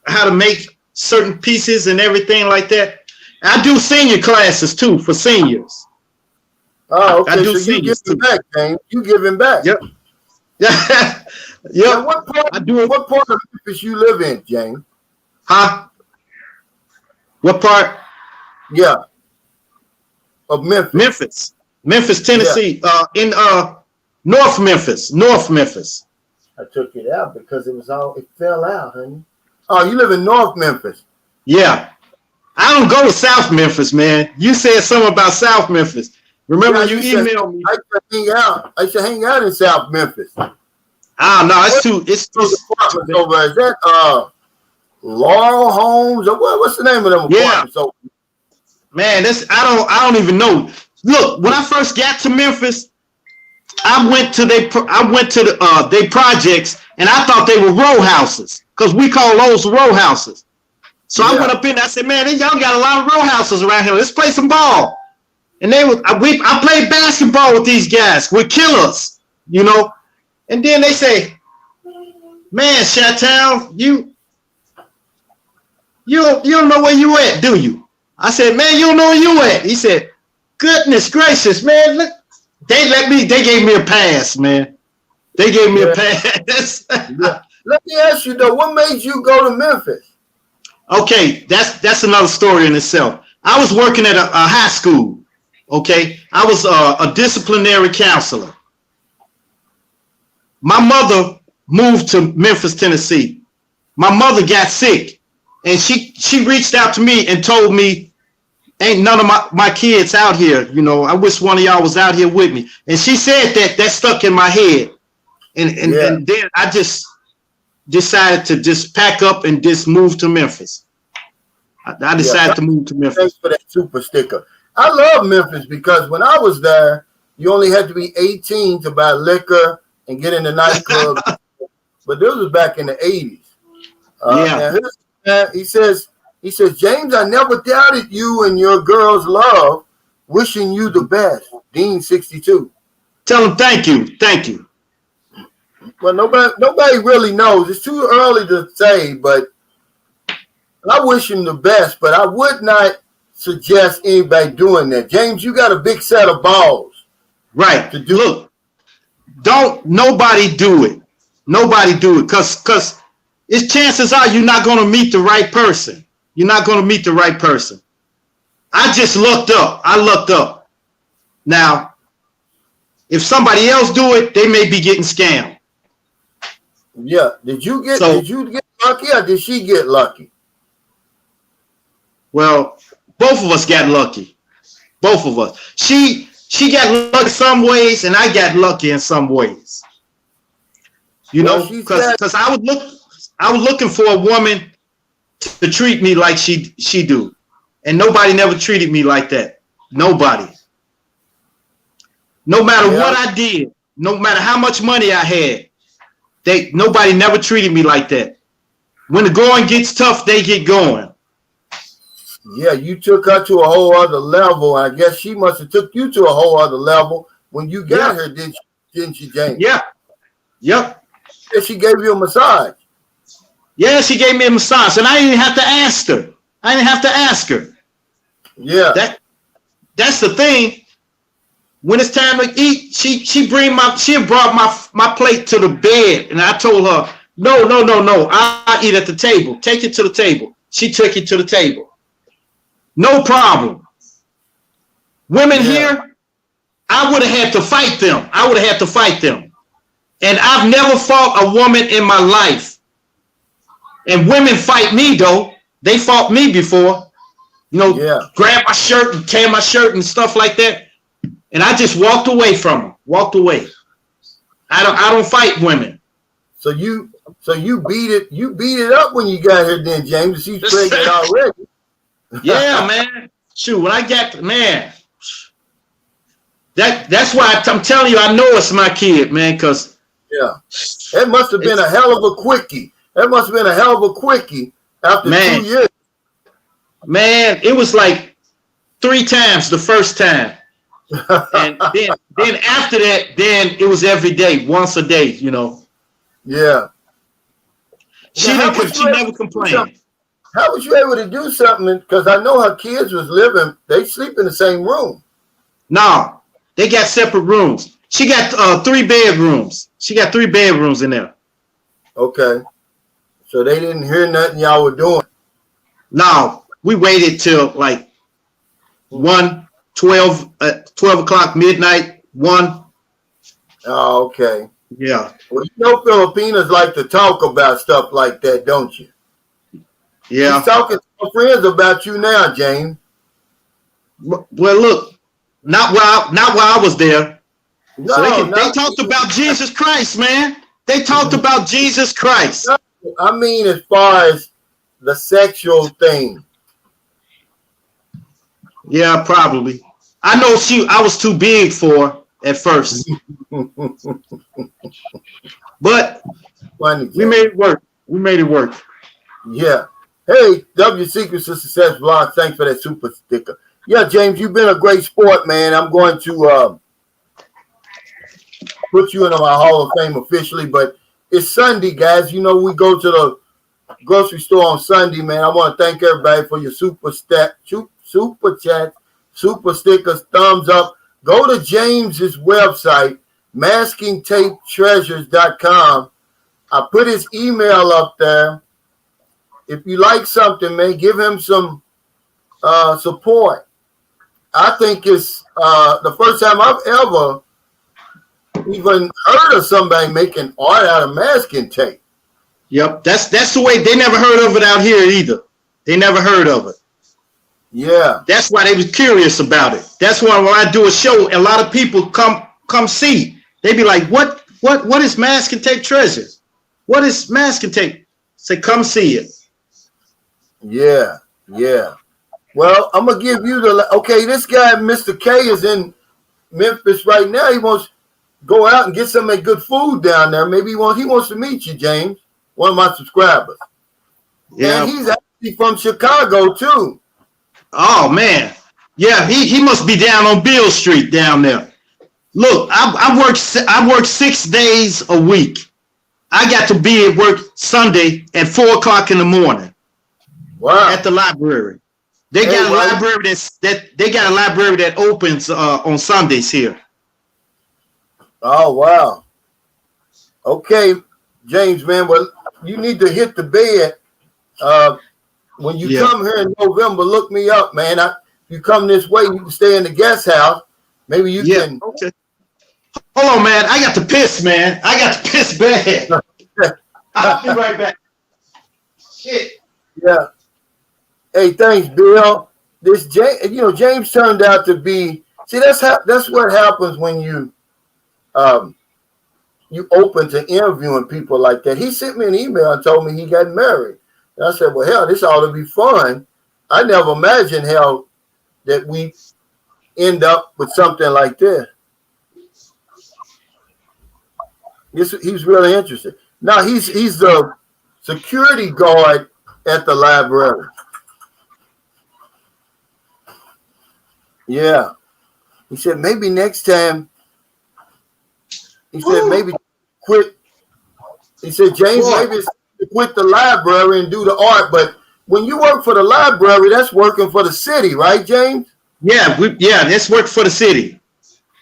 how to make certain pieces and everything like that. I do senior classes too for seniors. Oh, okay. I do so you seniors giving back, James. You giving back. Yep. Yeah. Now, what part of Memphis you live in, James? Huh? What part? Yeah. Of Memphis. Memphis, Tennessee. Yeah. In North Memphis. I took it out because it fell out, honey. Oh, you live in North Memphis. Yeah. I don't go to South Memphis, man. You said something about South Memphis. Remember you emailed me. I should hang out in South Memphis. Ah, no, it's too over. Is that Laurel Homes or what's the name of them apartments over? Man, I don't even know. Look, when I first got to Memphis, I went to their projects and I thought they were row houses, because we call those row houses. So I went up in there, I said, man, y'all got a lot of row houses around here. Let's play some ball. And I played basketball with these guys. We're killers, And then they say, man, Chi-Town, you don't know where you at, do you? I said, man, you don't know where you at. He said, goodness gracious, man. Look, they gave me a pass, man. They gave me a pass. let me ask you though, what made you go to Memphis? Okay, that's another story in itself. I was working at a high school. Okay, I was a disciplinary counselor. My mother moved to Memphis, Tennessee. My mother got sick, and she reached out to me and told me, ain't none of my kids out here. You know, I wish one of y'all was out here with me. And she said that stuck in my head. And then I just decided to just pack up and just move to Memphis. I decided to move to Memphis. Thanks for that super sticker. I love Memphis because when I was there, you only had to be 18 to buy liquor and get in the nightclub. But this was back in the 80s. He says, James, I never doubted you and your girl's love. Wishing you the best. Dean 62. Tell him thank you. Thank you. Well, nobody really knows. It's too early to say, but I wish him the best, but I would not suggest anybody doing that. James, you got a big set of balls. Right. To do. Look, don't nobody do it. Nobody do it. Because it's chances are you're not going to meet the right person. You're not going to meet the right person. I just looked up. I looked up. Now, if somebody else do it, they may be getting scammed. Yeah. Did you get lucky or did she get lucky? Well, both of us got lucky. Both of us. She got lucky in some ways, and I got lucky in some ways. You know, because I was looking for a woman to treat me like she do, and nobody never treated me like that. Nobody. No matter what I did, no matter how much money I had, nobody never treated me like that. When the going gets tough, they get going. Yeah, you took her to a whole other level. I guess she must have took you to a whole other level when you got her, didn't you, James? Yeah. Yep. Yeah, she gave you a massage. Yeah, she gave me a massage, and I didn't have to ask her. Yeah. That's the thing. When it's time to eat, she brought my plate to the bed, and I told her, no. I'll eat at the table. Take it to the table. She took it to the table. No problem. Women here, I would have had to fight them. And I've never fought a woman in my life. And women fight me, though. They fought me before. You know, grab my shirt and tear my shirt and stuff like that. And I just walked away from them. Walked away. I don't fight women. So you beat it up when you got here then, James. She's pregnant already. Yeah, man. Shoot, when I got that's why I'm telling you, I know it's my kid, man, because that must have been a hell of a quickie. After 2 years. Man, it was like 3 times the first time. And then after that, then it was every day, once a day, you know. Yeah. She never complained. How was you able to do something? Because I know her kids they sleep in the same room. No, they got separate rooms. She got 3 bedrooms. She got 3 bedrooms in there. Okay. So they didn't hear nothing y'all were doing. No, we waited till like 12 o'clock, midnight, 1. Oh, okay. Yeah. Well, you know Filipinas like to talk about stuff like that, don't you? Yeah. He's talking to my friends about you now, James. Well, look, not while I was there. No, so they talked about Jesus Christ, man. They talked about Jesus Christ. I mean, as far as the sexual thing. Yeah, probably. I know I was too big for her at first. But Funny, we made it work. Yeah. Hey, W Secrets of Success Vlog, thanks for that super sticker. Yeah, James, you've been a great sport, man. I'm going to put you into my Hall of Fame officially, but it's Sunday, guys. You know, we go to the grocery store on Sunday, man. I want to thank everybody for your super chat, super stickers, thumbs up. Go to James's website, maskingtapetreasures.com. I put his email up there. If you like something, man, give him some support. I think it's the first time I've ever even heard of somebody making art out of masking tape. Yep, that's the way. They never heard of it out here either. They never heard of it. Yeah, that's why they was curious about it. That's why when I do a show, a lot of people come see. They be like, what is masking tape treasures? What is masking tape? Say, come see it. Yeah. Well, I'm gonna give you this guy, Mr. K, is in Memphis right now. He wants to go out and get some of that good food down there. Maybe he wants to meet you, James, one of my subscribers. Yeah, and he's actually from Chicago too. Oh man, yeah, he must be down on Beale Street down there. Look, I work 6 days a week. I got to be at work Sunday at 4 o'clock in the morning. Wow. At the library. They got a library that opens on Sundays here. Oh wow. Okay, James, man. Well, you need to hit the bed. When you come here in November, look me up, man. If you come this way, you can stay in the guest house. Maybe you can. Okay. Hold on, man. I got to piss, man. I got to piss bad. I'll be right back. Shit. Yeah. Hey, thanks, Bill. James turned out to be. See, that's what happens when you open to interviewing people like that. He sent me an email and told me he got married. And I said, well, hell, this ought to be fun. I never imagined hell that we end up with something like this. He's really interested. Now he's the security guard at the library. Yeah. He said maybe next time. He said maybe quit. He said, James, maybe it's quit the library and do the art. But when you work for the library, that's working for the city, right, James? Yeah, that's work for the city.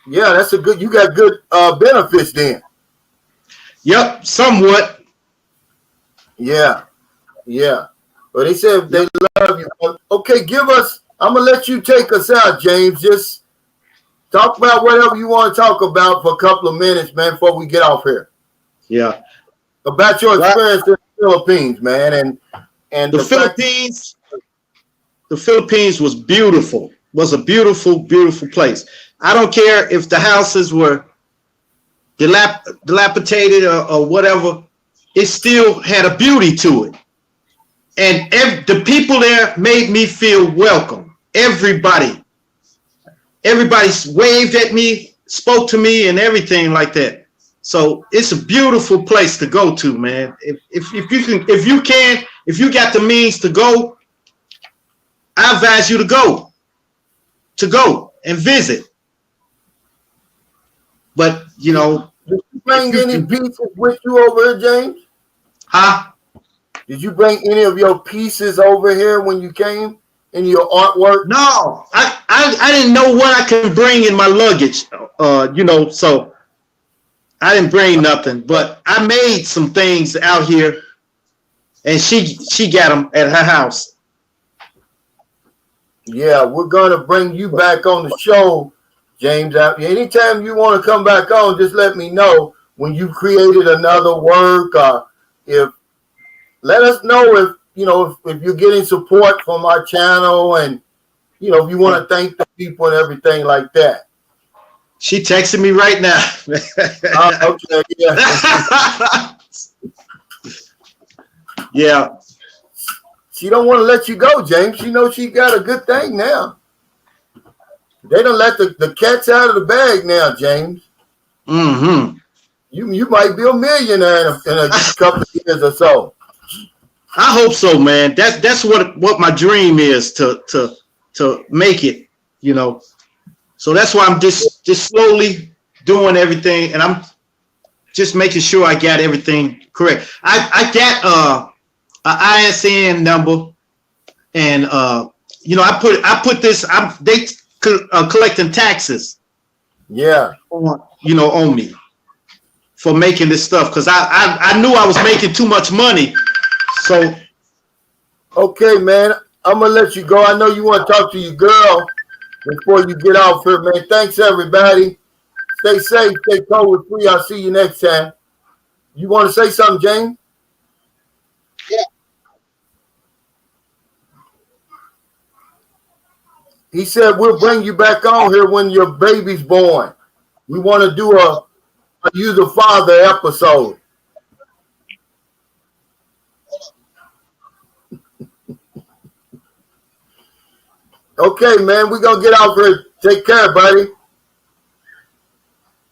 Yeah, that's you got good benefits then. Yep, somewhat. Yeah. But he said they love you. Okay, I'm going to let you take us out, James. Just talk about whatever you want to talk about for a couple of minutes, man, before we get off here. Yeah. About your experience in the Philippines, man. And the Philippines was beautiful. Was a beautiful, beautiful place. I don't care if the houses were dilapidated or whatever. It still had a beauty to it. And the people there made me feel welcome. Everybody waved at me, spoke to me, and everything like that. So it's a beautiful place to go to, man. If you got the means to go, I advise you to go and visit. But did you bring any pieces with you over here, James? Huh? Did you bring any of your pieces over here when you came in your artwork? No, I didn't know what I could bring in my luggage, so I didn't bring nothing. But I made some things out here, and she got them at her house. Yeah, we're gonna bring you back on the show, James. Anytime you want to come back on, just let me know when you created another work. Let us know if you're getting support from our channel, and if you want to thank the people and everything like that. She texted me right now. Okay, yeah. Yeah. She don't want to let you go, James. She knows she got a good thing now. They don't let the cats out of the bag now, James. Mm-hmm. You might be a millionaire in a couple of years or so. I hope so, man. That's what my dream is, to make it, So that's why I'm just slowly doing everything, and I'm just making sure I got everything correct. I got an ISN number, and I put this. They collecting taxes. Yeah. On me for making this stuff because I knew I was making too much money. So okay, man, I'm gonna let you go. I know you want to talk to your girl before you get off here, man. Thanks, everybody. Stay safe, stay COVID free. I'll see you next time. You want to say something, James? Yeah. He said we'll bring you back on here when your baby's born. We want to do a You the Father episode. Okay, man, we're going to get out here. Take care, buddy.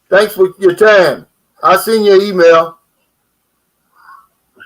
Thanks for your time. I'll send you an email.